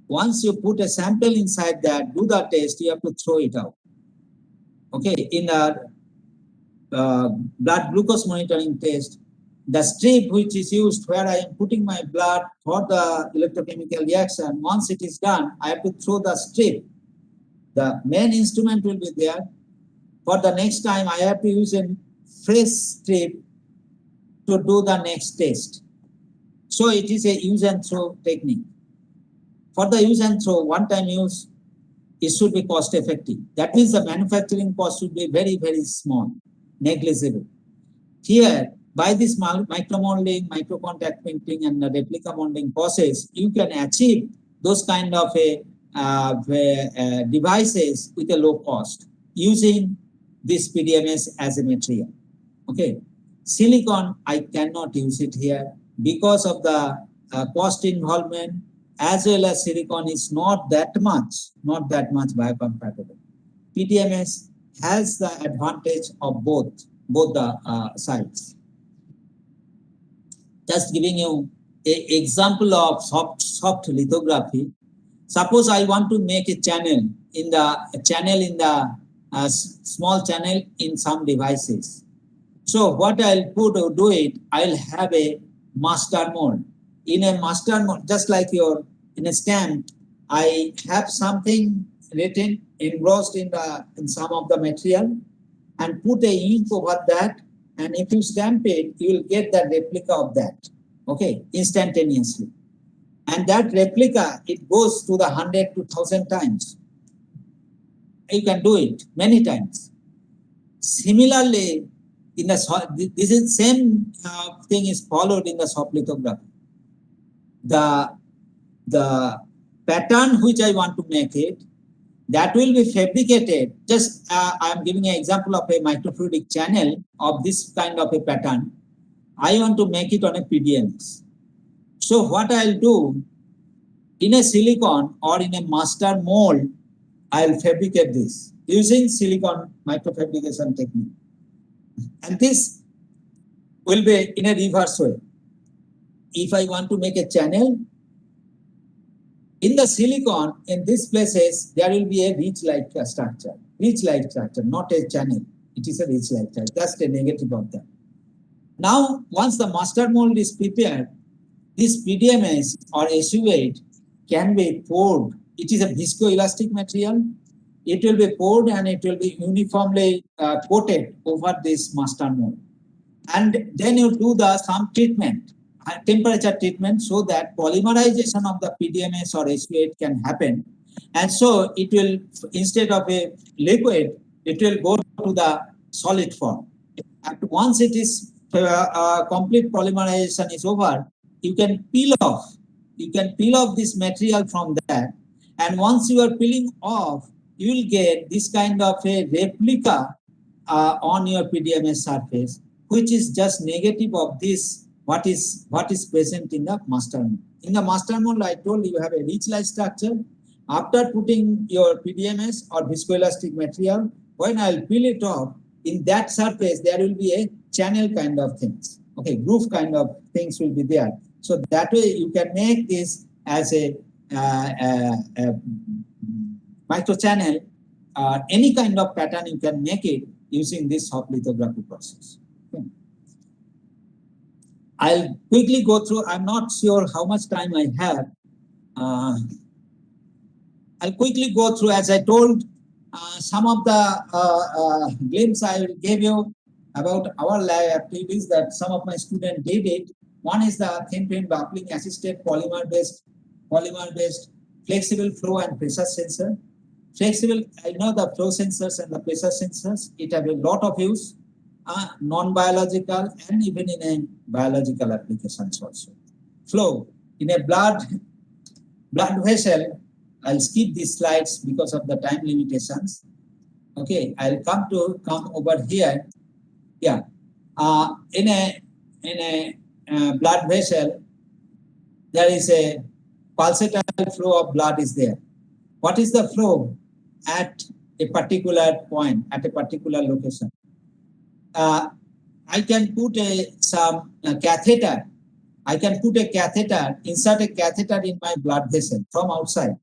Once you put a sample inside that, do the test, you have to throw it out. Okay, in a blood glucose monitoring test, the strip which is used where I am putting my blood for the electrochemical reaction, once it is done, I have to throw the strip. The main instrument will be there. For the next time, I have to use a fresh strip to do the next test. So it is a use and throw technique. For the use and throw, one time use, it should be cost effective. That means the manufacturing cost should be very, very small, negligible. Here, by this micromolding, micro contact printing, and the replica molding process, you can achieve those kind of devices with a low cost using this PDMS as a material. Okay, silicon, I cannot use it here because of the cost involvement, as well as silicon is not that much biocompatible. PDMS has the advantage of both the sides. Just giving you an example of soft lithography. Suppose I want to make a channel in the small channel in some devices. So what I'll do it, I'll have a master mold. In a master mold, just like in a stamp, I have something written, engrossed in some of the material, and put a ink over that. And if you stamp it, you will get the replica of that, okay, instantaneously. And that replica, it goes to the 100 to 1,000 times. You can do it many times. Similarly, this is same thing is followed in the soft lithography. The pattern which I want to make it, that will be fabricated. Just I am giving an example of a microfluidic channel of this kind of a pattern. I want to make it on a PDMS. So what I'll do, in a silicon or in a master mold, I'll fabricate this using silicon microfabrication technique. And this will be in a reverse way. If I want to make a channel, in the silicon, in these places, there will be a rich-like structure. Rich-like structure, not a channel. It is a rich-like structure. That's the negative of that. Now, once the master mold is prepared, this PDMS or SU8 can be poured. It is a viscoelastic material. It will be poured and it will be uniformly coated over this master mold. And then you do some treatment, temperature treatment, so that polymerization of the PDMS or SU8 can happen. And so it will, instead of a liquid, it will go to the solid form. And once it is complete polymerization is over, you can peel off. You can peel off this material from that. And once you are peeling off, you will get this kind of a replica on your PDMS surface, which is just negative of this, what is present in the master mold. In the master mold, I told you have a rich-like structure. After putting your PDMS or viscoelastic material, when I'll peel it off, in that surface, there will be a channel kind of things. Okay, groove kind of things will be there. So that way you can make this as a micro channel, any kind of pattern you can make it using this soft lithography process. Okay. I'll quickly go through. I'm not sure how much time I have. I'll quickly go through, as I told, some of the glimpse I gave you about our lab activities that some of my students did it. One is the thin film buckling assisted polymer-based flexible flow and pressure sensor. Flexible, I know the flow sensors and the pressure sensors, it have a lot of use, non-biological and even in a biological applications also. Flow, in a blood vessel, I'll skip these slides because of the time limitations. Okay, I'll come over here. Yeah, in a blood vessel, there is a pulsatile flow of blood is there. What is the flow at a particular point, at a particular location? I can put some catheter. I can put a catheter, insert a catheter in my blood vessel from outside.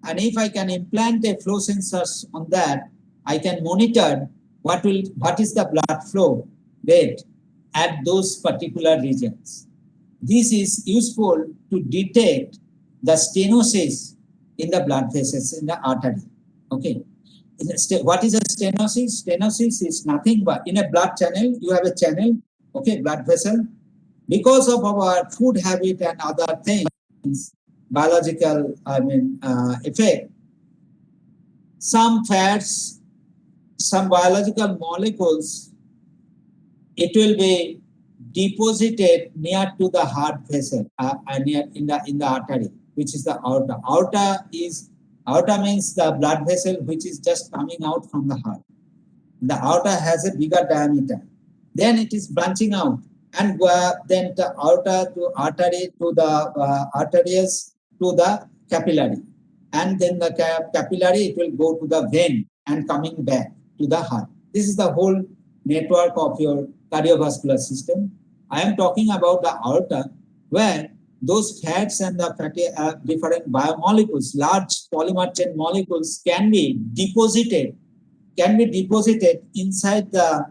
And if I can implant a flow sensors on that, I can monitor what is the blood flow rate at those particular regions. This is useful to detect the stenosis in the blood vessels in the artery. Okay. What is a stenosis? Stenosis is nothing but in a blood channel, you have a channel, okay, blood vessel. Because of our food habit and other things, biological, effect, some fats, some biological molecules, it will be deposited near to the heart vessel, near in the artery, which is the aorta. Aorta means the blood vessel which is just coming out from the heart. The aorta has a bigger diameter. Then it is branching out, and then the aorta to artery to the arteries to the capillary, and then the capillary it will go to the vein and coming back to the heart. This is the whole network of your cardiovascular system. I am talking about the aorta, where those fats and the fatty different biomolecules, large polymer chain molecules can be deposited inside the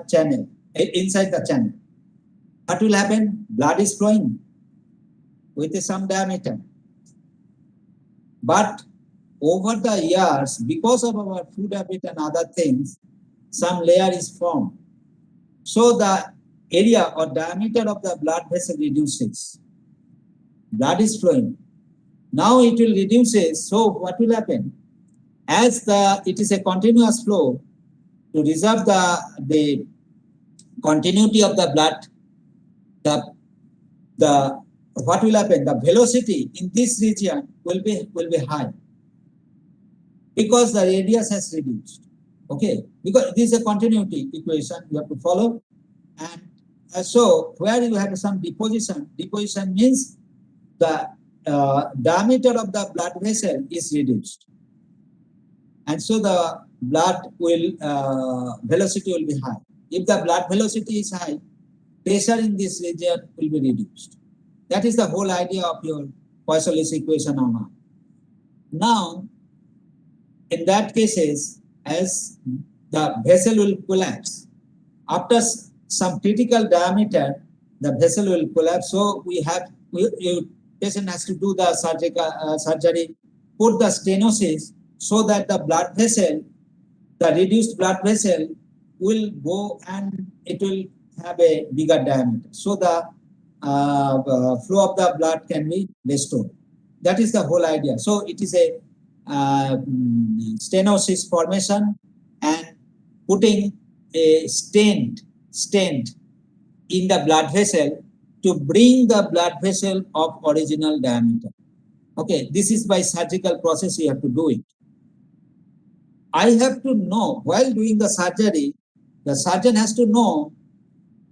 channel. What will happen? Blood is flowing with some diameter. But over the years, because of our food habit and other things, some layer is formed. So the area or diameter of the blood vessel reduces. Blood is flowing. Now it will reduce. So what will happen? As it is a continuous flow, to reserve the continuity of the blood, what will happen? The velocity in this region will be high because the radius has reduced. Okay, because this is a continuity equation you have to follow, and so where you have some deposition means the diameter of the blood vessel is reduced, and so the blood velocity will be high. If the blood velocity is high, pressure in this region will be reduced. That is the whole idea of your Poisson's equation on Earth. Now, in that cases, as the vessel will collapse, after some critical diameter, the vessel will collapse. So patient has to do the surgery, put the stenosis so that the blood vessel, the reduced blood vessel will go and it will have a bigger diameter. So the flow of the blood can be restored. That is the whole idea. So it is a stenosis formation and putting a stent in the blood vessel to bring the blood vessel of original diameter. Okay, this is by surgical process you have to do it. I have to know while doing the surgery, the surgeon has to know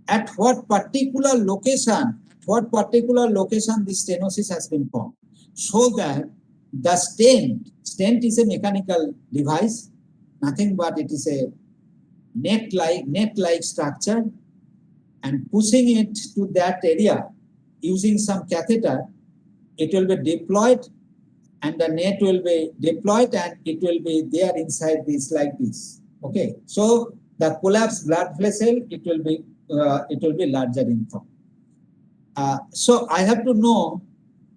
at what particular location this stenosis has been formed, so that the stent is a mechanical device, nothing but it is a net-like structure, and pushing it to that area using some catheter, it will be deployed and the net will be deployed and it will be there inside this like this. Okay, so the collapsed blood vessel, it will be larger in form. So I have to know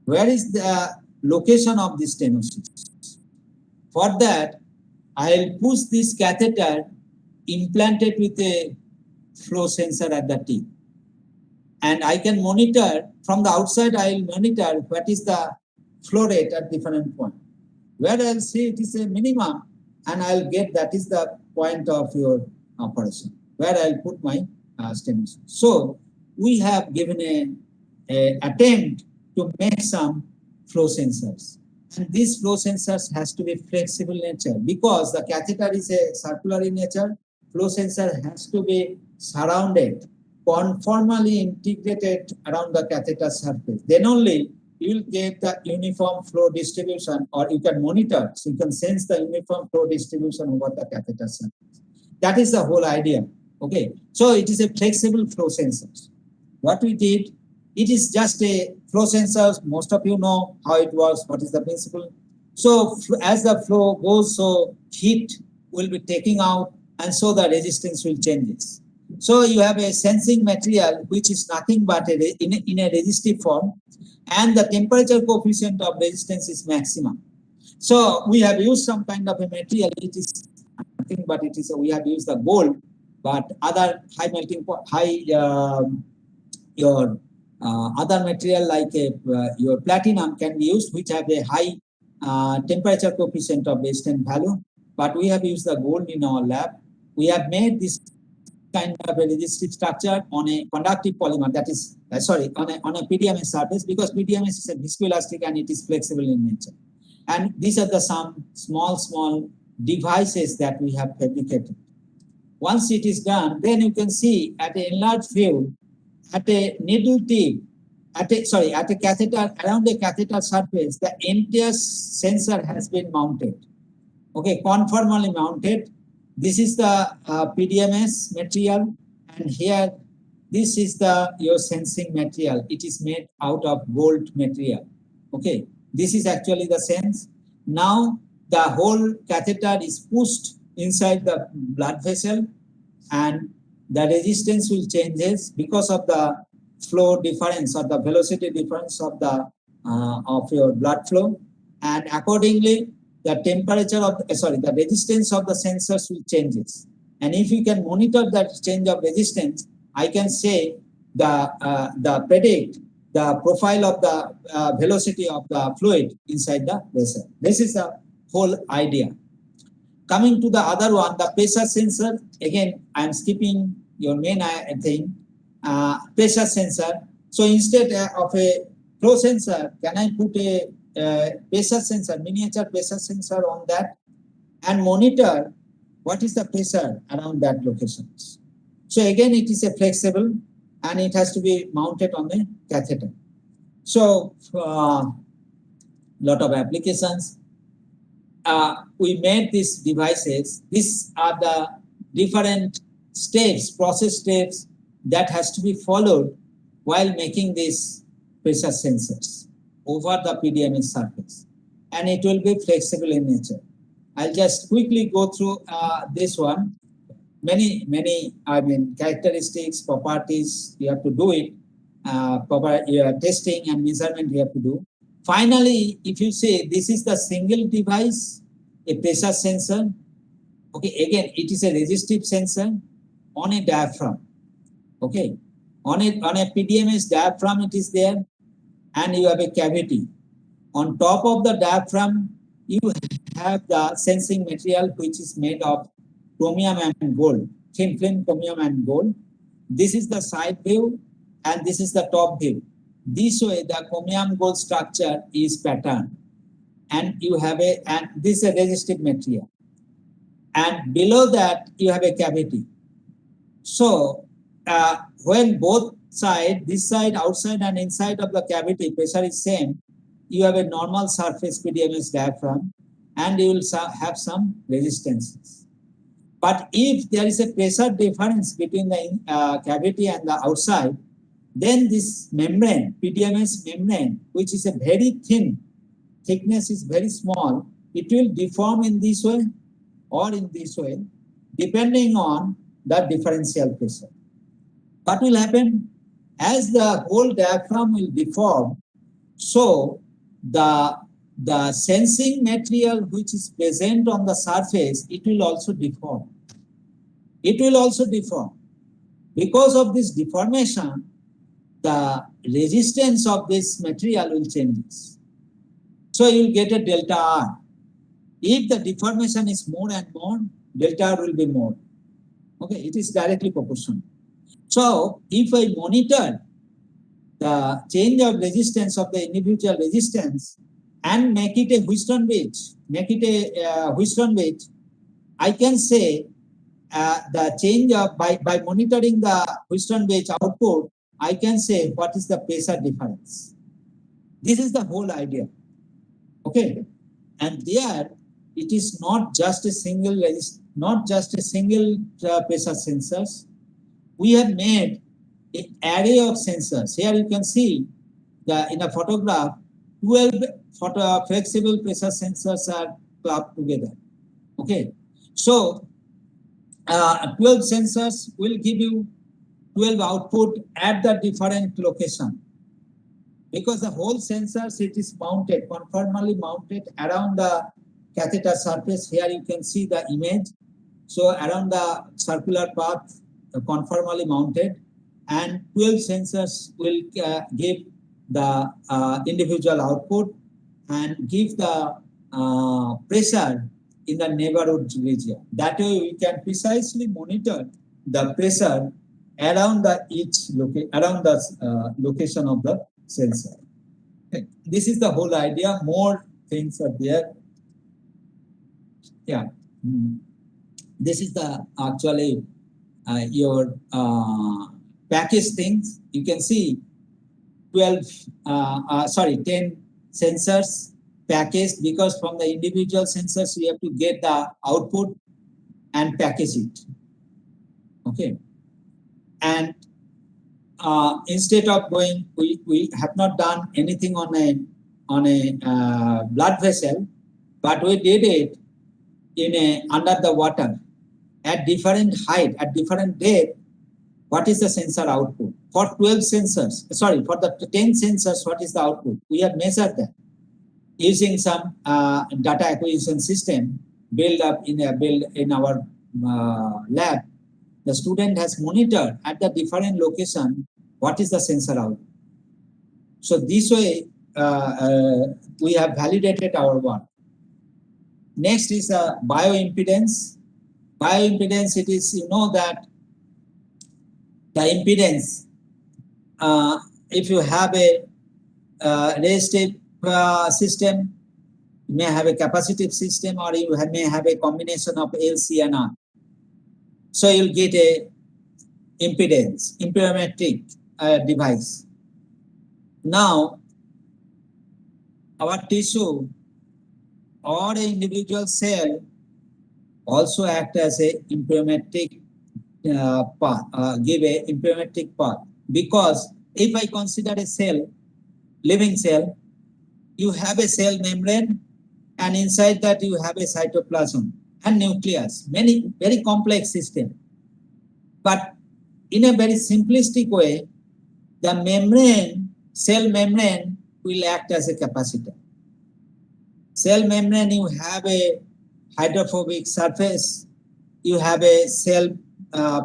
where is the location of this stenosis. For that, I'll push this catheter implanted with a flow sensor at the tip, and I can monitor from the outside. I'll monitor what is the flow rate at different point. Where I'll see it is a minimum, and I'll get that is the point of your operation where I'll put my stenosis. So we have given a attempt to make some flow sensors. And these flow sensors has to be flexible nature because the catheter is a circular in nature. Flow sensor has to be surrounded, conformally integrated around the catheter surface. Then only you will get the uniform flow distribution, or you can monitor, so you can sense the uniform flow distribution over the catheter surface. That is the whole idea. Okay, so it is a flexible flow sensor. What we did, it is just a flow sensor. Most of you know how it works, what is the principle. So as the flow goes, so heat will be taking out, and so the resistance will changes. So you have a sensing material which is nothing but in a resistive form, and the temperature coefficient of resistance is maximum. So we have used some kind of a material. It is nothing but it is we have used the gold, but other high melting point, your other material like your platinum can be used, which have a high temperature coefficient of resistance value. But we have used the gold in our lab. We have made this kind of a resistive structure on a conductive polymer, that is on a PDMS surface, because PDMS is a viscoelastic and it is flexible in nature. And these are the some small devices that we have fabricated. Once it is done, then you can see at an enlarged view, at a needle tip, at a catheter, around the catheter surface, the entire sensor has been mounted. Okay, conformally mounted. This is the PDMS material, and here this is the your sensing material. It is made out of gold material. Okay, this is actually the sense. Now the whole catheter is pushed inside the blood vessel, and the resistance will changes because of the flow difference or the velocity difference of the of your blood flow, and accordingly the temperature of the resistance of the sensors will changes. And if you can monitor that change of resistance, I can say the predict the profile of the velocity of the fluid inside the vessel. This is the whole idea. Coming to the other one, the pressure sensor. Again, I am skipping your main thing, pressure sensor. So instead of a flow sensor, can I put a pressure sensor, miniature pressure sensor on that, and monitor what is the pressure around that location. So again, it is a flexible, and it has to be mounted on the catheter. So lot of applications. We made these devices. These are the different steps, process steps that has to be followed while making these pressure sensors over the PDMS surface, and it will be flexible in nature. I'll just quickly go through this one. Many, characteristics, properties, you have to do it. Proper testing and measurement you have to do. Finally, if you say this is the single device, a pressure sensor, okay, again, it is a resistive sensor on a diaphragm. Okay, on a PDMS diaphragm it is there, and you have a cavity. On top of the diaphragm, you have the sensing material which is made of chromium and gold, thin film chromium and gold. This is the side view, and this is the top view. This way, the chromium gold structure is patterned, and you have and this is a resistive material. And below that, you have a cavity. So when both side, this side, outside and inside of the cavity, pressure is same, you have a normal surface PDMS diaphragm, and you will have some resistances. But if there is a pressure difference between the cavity and the outside, then this membrane, PDMS membrane, which is a very thin, thickness is very small, it will deform in this way or in this way, depending on the differential pressure. What will happen? As the whole diaphragm will deform, so the sensing material which is present on the surface, it will also deform. It will also deform. Because of this deformation, the resistance of this material will change. So you will get a delta R. If the deformation is more and more, delta R will be more. Okay, it is directly proportional. So if I monitor the change of resistance of the individual resistance, and make it a Wheatstone bridge, I can say the change of by monitoring the Wheatstone bridge output, I can say what is the pressure difference. This is the whole idea. Okay, and there it is not just a single pressure sensors. We have made an array of sensors. Here you can see in a photograph, 12 flexible pressure sensors are clubbed together. Okay, so 12 sensors will give you 12 output at the different location. Because the whole sensors, it is mounted, conformally mounted around the catheter surface. Here you can see the image. So around the circular path, conformally mounted, and 12 sensors will give the individual output and give the pressure in the neighborhood region. That way we can precisely monitor the pressure around the location of the sensor. Okay. This is the whole idea. More things are there. Yeah. This is the actually your package things. You can see 10 sensors packaged, because from the individual sensors we have to get the output and package it. Okay. And instead of going, we have not done anything on a blood vessel, but we did it in under the water at different height, at different depth. What is the sensor output for 12 sensors? Sorry, for the 10 sensors, what is the output? We have measured that using some data acquisition system built in our lab. The student has monitored at the different location what is the sensor output. So this way we have validated our work. Next is bioimpedance. Bioimpedance, it is, you know that the impedance, if you have a resistive system, you may have a capacitive system, or you may have a combination of LC and R. So you'll get a impedance, impedometric device. Now, our tissue or an individual cell also act as a impedometric path, give a impedometric path. Because if I consider a cell, living cell, you have a cell membrane, and inside that you have a cytoplasm and nucleus, many very complex system. But in a very simplistic way, the membrane, cell membrane, will act as a capacitor. Cell membrane, you have a hydrophobic surface, you have a cell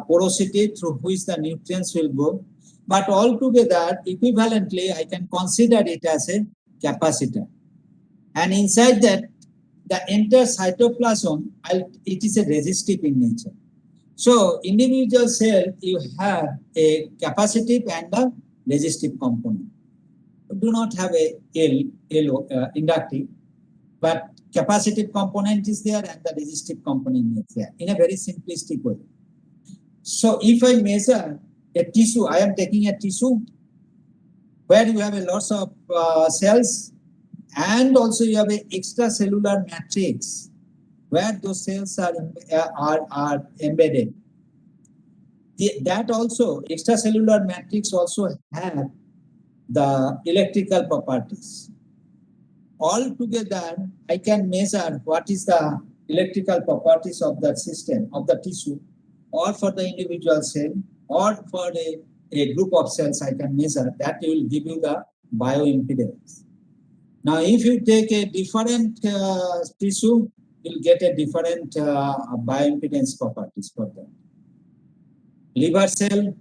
porosity through which the nutrients will go. But altogether, equivalently, I can consider it as a capacitor. And inside that, the entire cytoplasm, it is a resistive in nature. So individual cell, you have a capacitive and a resistive component. You do not have a inductive, but capacitive component is there and the resistive component is there in a very simplistic way. So if I measure a tissue, I am taking a tissue where you have a lots of cells, and also you have an extracellular matrix where those cells are embedded. That also, extracellular matrix also have the electrical properties. All together, I can measure what is the electrical properties of that system, of the tissue, or for the individual cell, or for a group of cells I can measure. That will give you the bioimpedance. Now, if you take a different tissue, you'll get a different bioimpedance properties for that. Liver cell,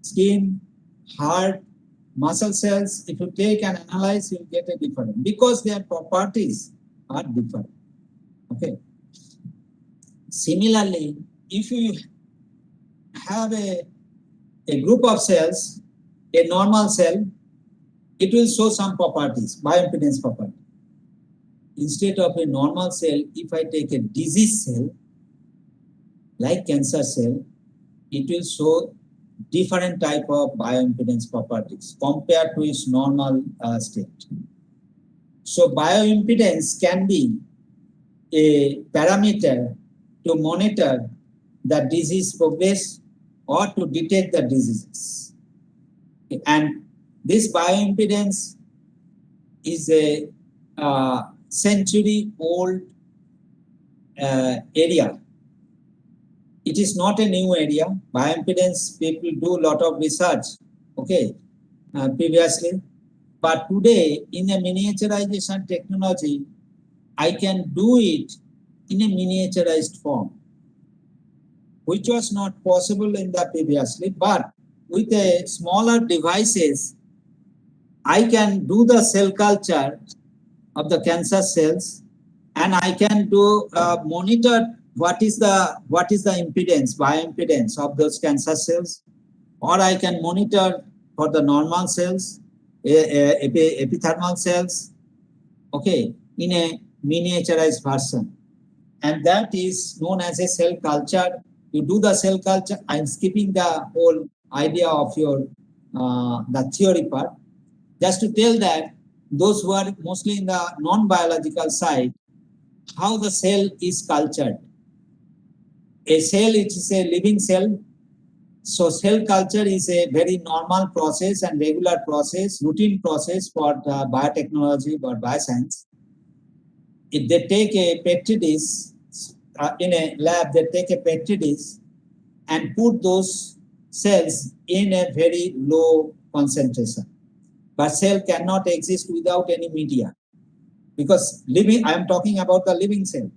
skin, heart, muscle cells, if you take and analyze, you'll get a different, because their properties are different. Okay. Similarly, if you have a group of cells, a normal cell, it will show some properties, bioimpedance property. instead of a normal cell, if I take a disease cell, like cancer cell, it will show different type of bioimpedance properties compared to its normal state. So bioimpedance can be a parameter to monitor the disease progress or to detect the diseases. And this bioimpedance is a century-old area. It is not a new area. Bioimpedance, people do a lot of research, okay, previously. But today, in a miniaturization technology, I can do it in a miniaturized form, which was not possible in the previously. But with a smaller devices, I can do the cell culture of the cancer cells, and I can do monitor what is the impedance, bioimpedance of those cancer cells, or I can monitor for the normal cells, epithermal cells, okay, in a miniaturized version. And that is known as a cell culture. You do the cell culture. I'm skipping the whole idea of your the theory part. Just to tell that those who are mostly in the non-biological side, how the cell is cultured. A cell, it is a living cell. So cell culture is a very normal process and regular process, routine process for biotechnology or bioscience. If they take a petri dish in a lab, they take a petri dish and put those cells in a very low concentration. But cell cannot exist without any media, because living, I am talking about the living cell.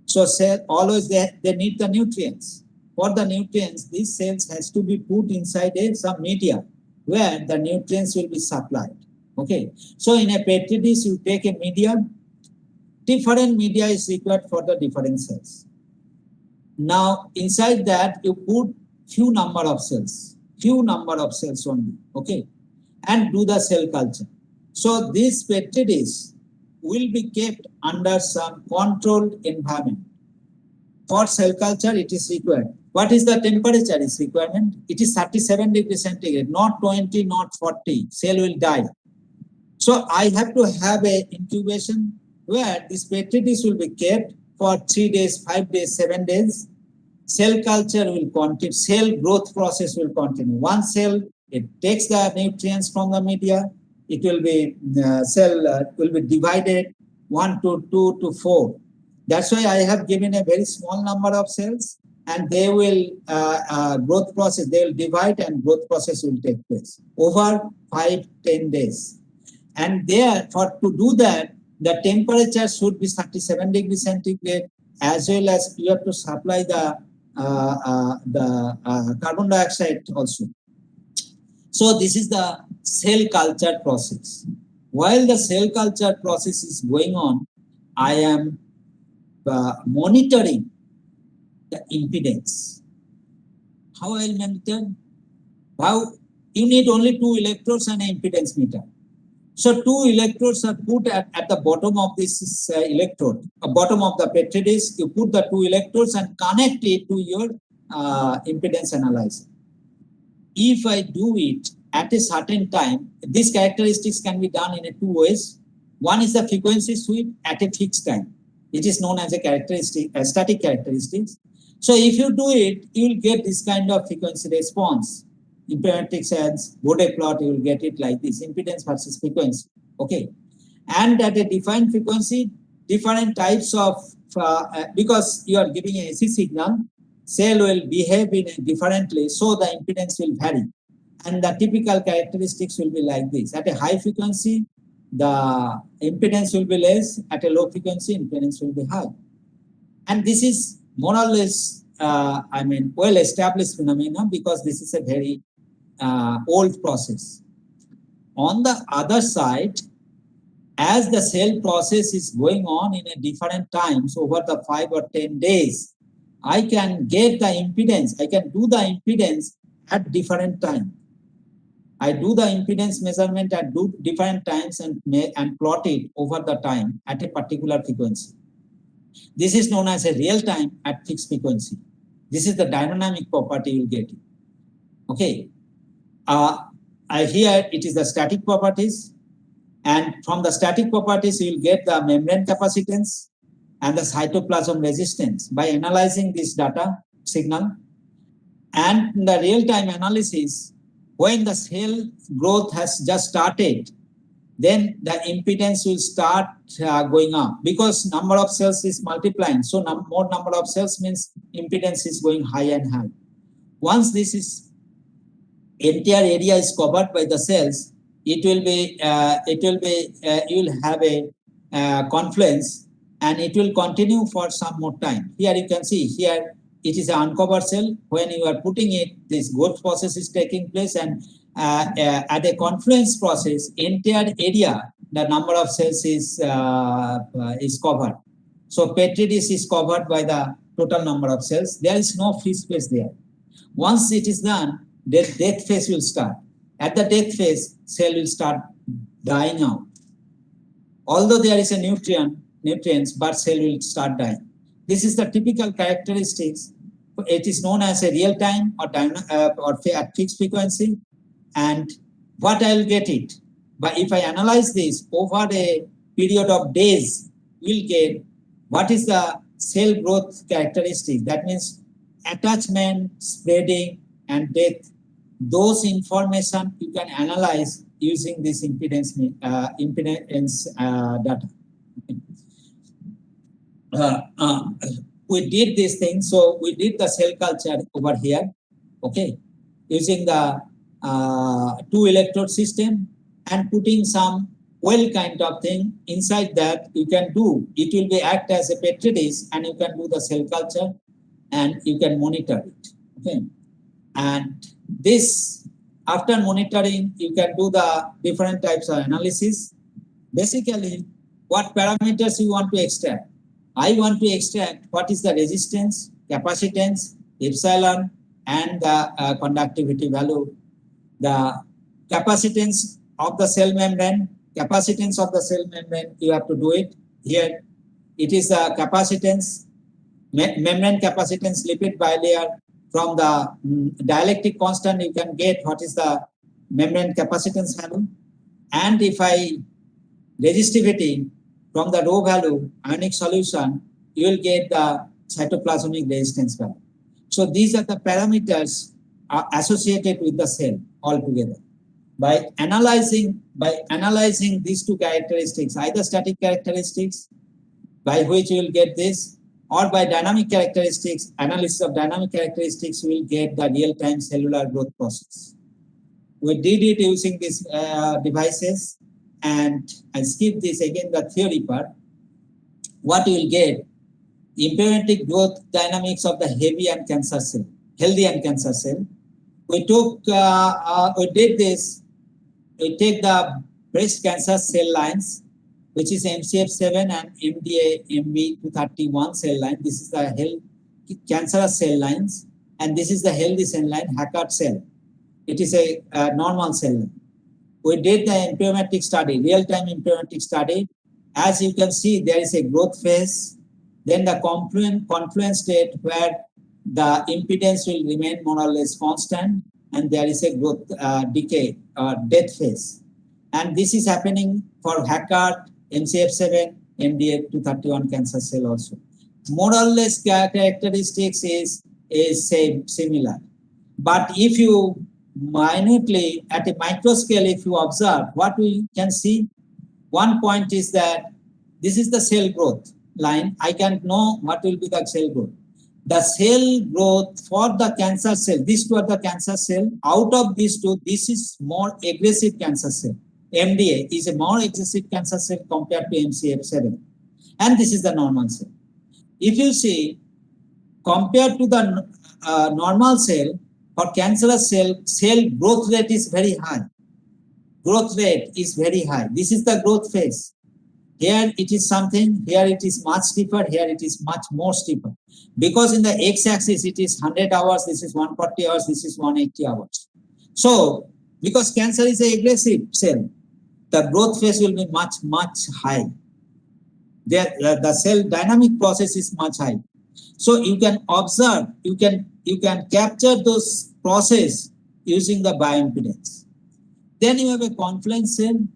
So cell always they need the nutrients. For the nutrients, these cells has to be put inside some media where the nutrients will be supplied. Okay. So in a petri dish, you take a medium. Different media is required for the different cells. Now inside that you put few number of cells only. Okay, and do the cell culture. So this petri dish will be kept under some controlled environment. For cell culture, it is required. What is the temperature is requirement? It is 37 degrees centigrade, not 20, not 40. Cell will die. So I have to have a incubation where this petri dish will be kept for 3 days, 5 days, 7 days. Cell culture will continue, cell growth process will continue. One cell, it takes the nutrients from the media, it will be, cell will be divided 1 to 2 to 4. That's why I have given a very small number of cells, and they will, growth process, they will divide and growth process will take place over 5-10 days. And there, to do that, the temperature should be 37 degrees centigrade, as well as you have to supply the carbon dioxide also. So this is the cell culture process. While the cell culture process is going on, I am monitoring the impedance. How I will monitor? How you need only 2 electrodes and an impedance meter. So 2 electrodes are put at the bottom of this electrode, bottom of the petri dish. You put the 2 electrodes and connect it to your impedance analyzer. If I do it at a certain time, these characteristics can be done in 2 ways. One is the frequency sweep at a fixed time. It is known as a characteristic, a static characteristics. So if you do it, you will get this kind of frequency response. In parametric sense, Bode plot, you will get it like this, impedance versus frequency. Okay. And at a defined frequency, different types of, because you are giving a AC signal, cell will behave in a differently, so the impedance will vary. And the typical characteristics will be like this. At a high frequency, the impedance will be less. At a low frequency, impedance will be high. And this is more or less, well-established phenomenon, because this is a very old process. On the other side, as the cell process is going on in a different times over the 5 or 10 days, I can get the impedance, I can do the impedance at different time. I do the impedance measurement at different times and plot it over the time at a particular frequency. This is known as a real time at fixed frequency. This is the dynamic property you get. Okay. Here it is the static properties, and from the static properties you will get the membrane capacitance and the cytoplasm resistance by analyzing this data signal. And in the real-time analysis, when the cell growth has just started, then the impedance will start going up because number of cells is multiplying. So more number of cells means impedance is going high and high. Once this is entire area is covered by the cells, you will have a confluence, and it will continue for some more time. Here you can see here it is an uncovered cell. When you are putting it, this growth process is taking place, and at a confluence process, entire area, the number of cells is covered. So Petri dish is covered by the total number of cells. There is no free space there. Once it is done, the death phase will start. At the death phase, cell will start dying out. Although there is a nutrients, but cell will start dying. This is the typical characteristics. It is known as a real time or at fixed frequency. And what I will get it, but if I analyze this over a period of days, we'll get what is the cell growth characteristic. That means attachment, spreading, and death. Those information you can analyze using this impedance data. We did this thing, so we did the cell culture over here, okay, using the 2-electrode system and putting some well kind of thing inside that. You can do it will be act as a Petri dish, and you can do the cell culture and you can monitor it. Okay, and this after monitoring you can do the different types of analysis. Basically, what parameters you want to extract? I want to extract what is the resistance, capacitance, epsilon, and the conductivity value. The capacitance of the cell membrane, you have to do it. Here, it is the capacitance, membrane capacitance lipid bilayer. From the dielectric constant, you can get what is the membrane capacitance value. And if I resistivity, from the rho value, ionic solution, you will get the cytoplasmic resistance value. So these are the parameters associated with the cell altogether. By analyzing these two characteristics, either static characteristics, by which you will get this, or by dynamic characteristics, analysis of dynamic characteristics, you will get the real-time cellular growth process. We did it using these devices. And I skip this again, the theory part. What you will get, imperative growth dynamics of the healthy and cancer cell. We did this. We take the breast cancer cell lines, which is MCF7 and MB231 cell line. This is the cancerous cell lines, and this is the healthy cell line, Hackard cell. It is a normal cell line. We did the imperometric study, real-time imperometric study. As you can see, there is a growth phase, then the confluence state where the impedance will remain more or less constant, and there is a growth decay or death phase. And this is happening for Hackard, MCF7, MDA231 cancer cell also. More or less characteristics is similar. But if you minutely at a micro scale, if you observe, what we can see, one point is that this is the cell growth line. I can know what will be the cell growth. The cell growth for the cancer cell, these two are the cancer cell. Out of these two, this is more aggressive cancer cell. MDA is a more aggressive cancer cell compared to MCF7. And this is the normal cell. If you see, compared to the normal cell, for cancerous cell growth rate is very high. This is the growth phase. Here it is something, here it is much steeper, here it is much more steeper. Because in the x-axis it is 100 hours, this is 140 hours, this is 180 hours. So Because cancer is an aggressive cell. The growth phase will be much high. There, the cell dynamic process is much high. So you can observe, you can capture those process using the bioimpedance. Then you have a confluence, and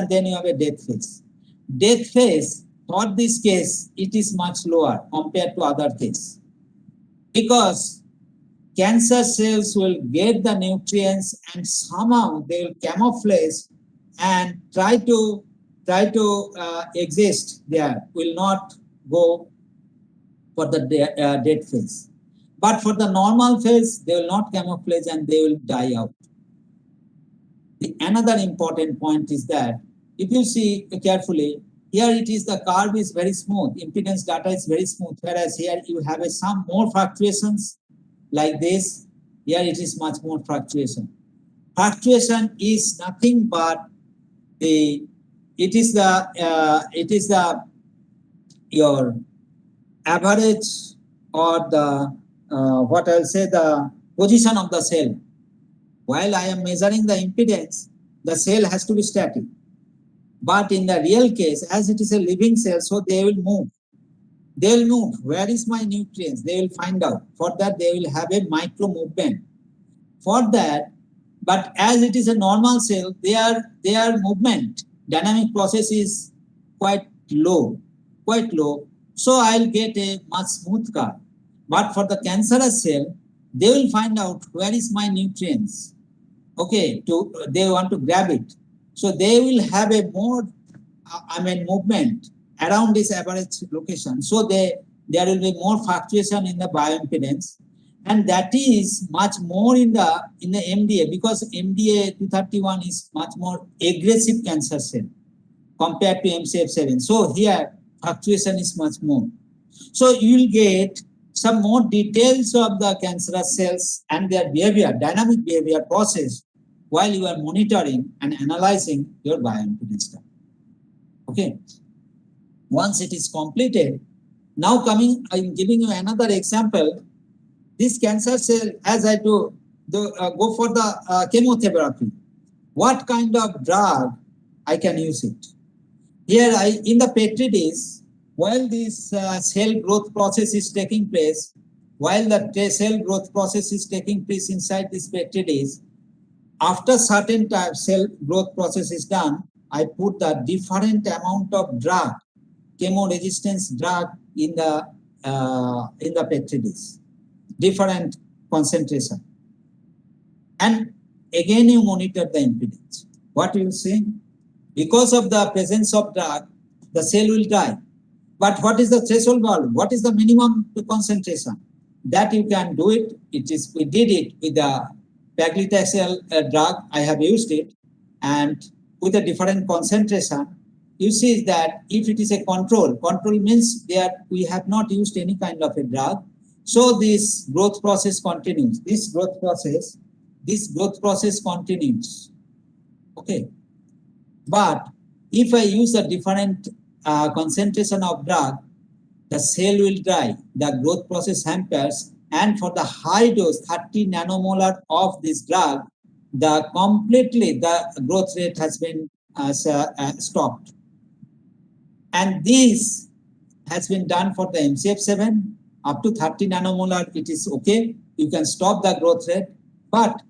then you have a death phase. Death phase, for this case, it is much lower compared to other case, because cancer cells will get the nutrients and somehow they will camouflage and try to exist there, will not go for the dead phase. But for the normal phase, they will not camouflage and they will die out. Another important point is that if you see carefully, here it is, the curve is very smooth, impedance data is very smooth, whereas here you have some more fluctuations like this. Here it is much more fluctuation. Fluctuation is nothing but it is your average, or the what I'll say, the position of the cell. While I am measuring the impedance, the cell has to be static. But in the real case, as it is a living cell, so they will move. They will move. Where is my nutrients? They will find out. For that, they will have a micro movement. For that, but as it is a normal cell, their movement, dynamic process is quite low. So I'll get a much smooth curve. But for the cancerous cell, they will find out where is my nutrients. Okay, they want to grab it. So they will have a more, movement around this average location. So there will be more fluctuation in the bioimpedance, and that is much more in the MDA, because MDA 231 is much more aggressive cancer cell compared to MCF7. So here fluctuation is much more. So you will get some more details of the cancerous cells and their behavior, dynamic behavior process, while you are monitoring and analyzing your bioimpedance data. Okay. Once it is completed, now I'm giving you another example. This cancer cell, as I go for the chemotherapy, what kind of drug I can use it? Here, in the Petri dish, while this cell growth process is taking place, inside this Petri dish, after certain time cell growth process is done, I put the different amount of drug, chemo-resistance drug, in the Petri dish, different concentration. And again, you monitor the impedance. What you will see? Because of the presence of drug, the cell will die. But what is the threshold value? What is the minimum concentration? That you can do it. We did it with the paclitaxel drug. I have used it, and with a different concentration. You see that if it is a control means we have not used any kind of a drug. So this growth process continues. This growth process continues. Okay. But if I use a different concentration of drug, the cell will die, the growth process hampers, and for the high dose, 30 nanomolar of this drug, the growth rate has been stopped. And this has been done for the MCF7, up to 30 nanomolar, it is okay. You can stop the growth rate, but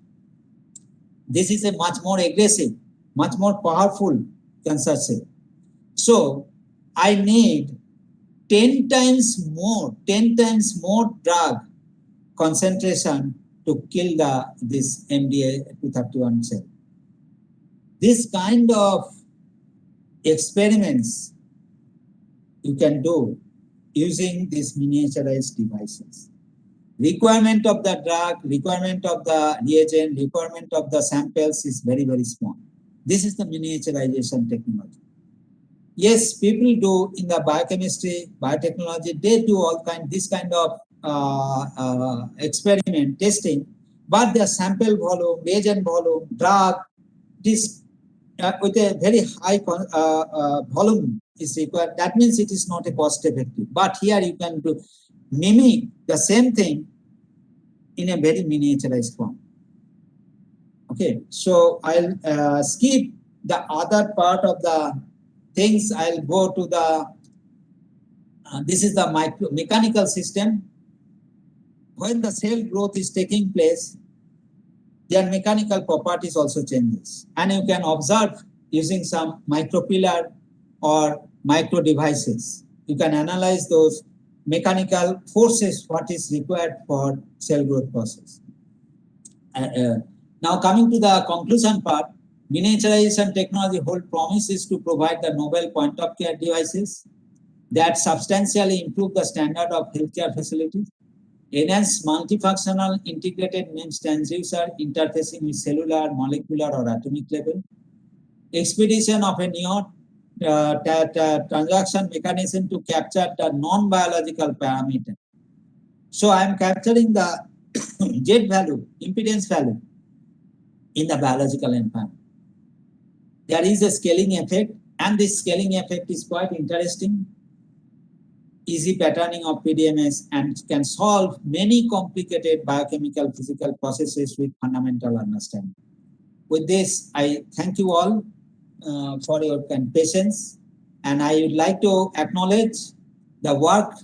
this is a much more aggressive, much more powerful cancer cell. So I need 10 times more drug concentration to kill this MDA 231 cell. This kind of experiments you can do using these miniaturized devices. Requirement of the drug, requirement of the reagent, requirement of the samples is very, very small. This is the miniaturization technology. Yes, people do in the biochemistry, biotechnology, they do this kind of experiment testing, but their sample volume, reagent volume, drug, this with a very high volume is required. That means it is not a cost effective. But here you can mimic the same thing in a very miniaturized form. Okay, so I'll skip the other part of the things. I'll go to the, this is the mechanical system. When the cell growth is taking place, their mechanical properties also changes. And you can observe using some micropillar or micro devices. You can analyze those mechanical forces, what is required for cell growth process. Now coming to the conclusion part, miniaturization technology hold promises to provide the novel point of care devices that substantially improve the standard of healthcare facilities, enhance multifunctional integrated MEMS transducer interfacing with cellular, molecular, or atomic level, expedition of a new transaction mechanism to capture the non-biological parameter. So I am capturing the Z value, impedance value in the biological environment. There is a scaling effect, and this scaling effect is quite interesting. Easy patterning of PDMS and can solve many complicated biochemical physical processes with fundamental understanding. With this, I thank you all for your patience, and I would like to acknowledge the work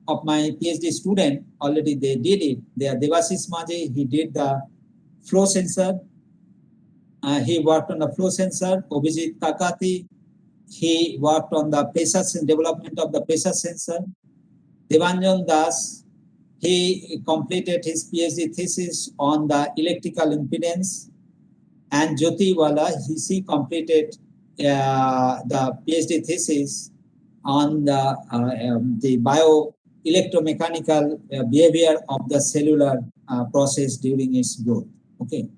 of my PhD student. Already they did it. They are Devashish Maji. He did the flow sensor. He worked on the flow sensor. Abhijit Kakati, he worked on the pressure development of the pressure sensor. Devanjan Das, he completed his PhD thesis on the electrical impedance. And Jyoti Wala, she completed the PhD thesis on the bioelectromechanical behavior of the cellular process during its growth. Okay.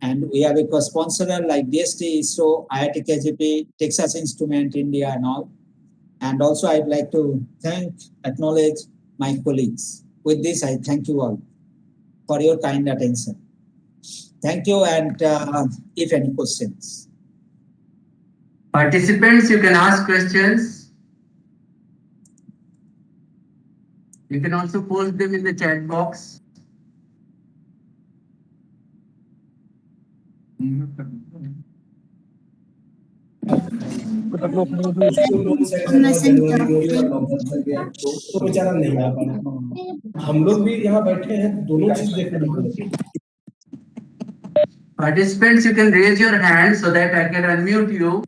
And we have a co-sponsor like DST, ISRO, IIT KGP, Texas Instrument, India, and all. And also, I'd like to acknowledge my colleagues. With this, I thank you all for your kind attention. Thank you, and if any questions. Participants, you can ask questions. You can also post them in the chat box. तो बेचारा नहीं आ पाया। हम लोग भी यहाँ बैठे हैं, दोनों चीज देखने। Participants, you can raise your hand so that I can unmute you.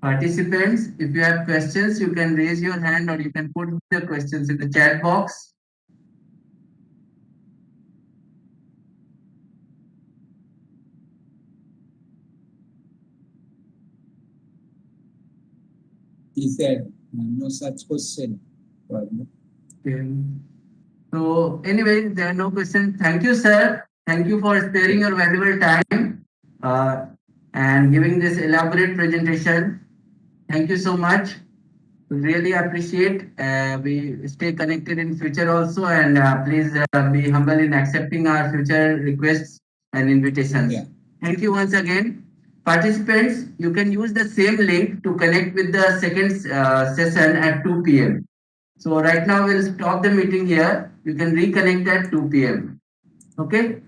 Participants, if you have questions, you can raise your hand or you can put the questions in the chat box. He said, no such question. Okay. So anyway, there are no questions. Thank you, sir. Thank you for sparing your valuable time and giving this elaborate presentation. Thank you so much. Really appreciate. We stay connected in future also, and please be humble in accepting our future requests and invitations. Yeah. Thank you once again. Participants, you can use the same link to connect with the second session at 2 p.m. So right now we'll stop the meeting here. You can reconnect at 2 p.m. Okay.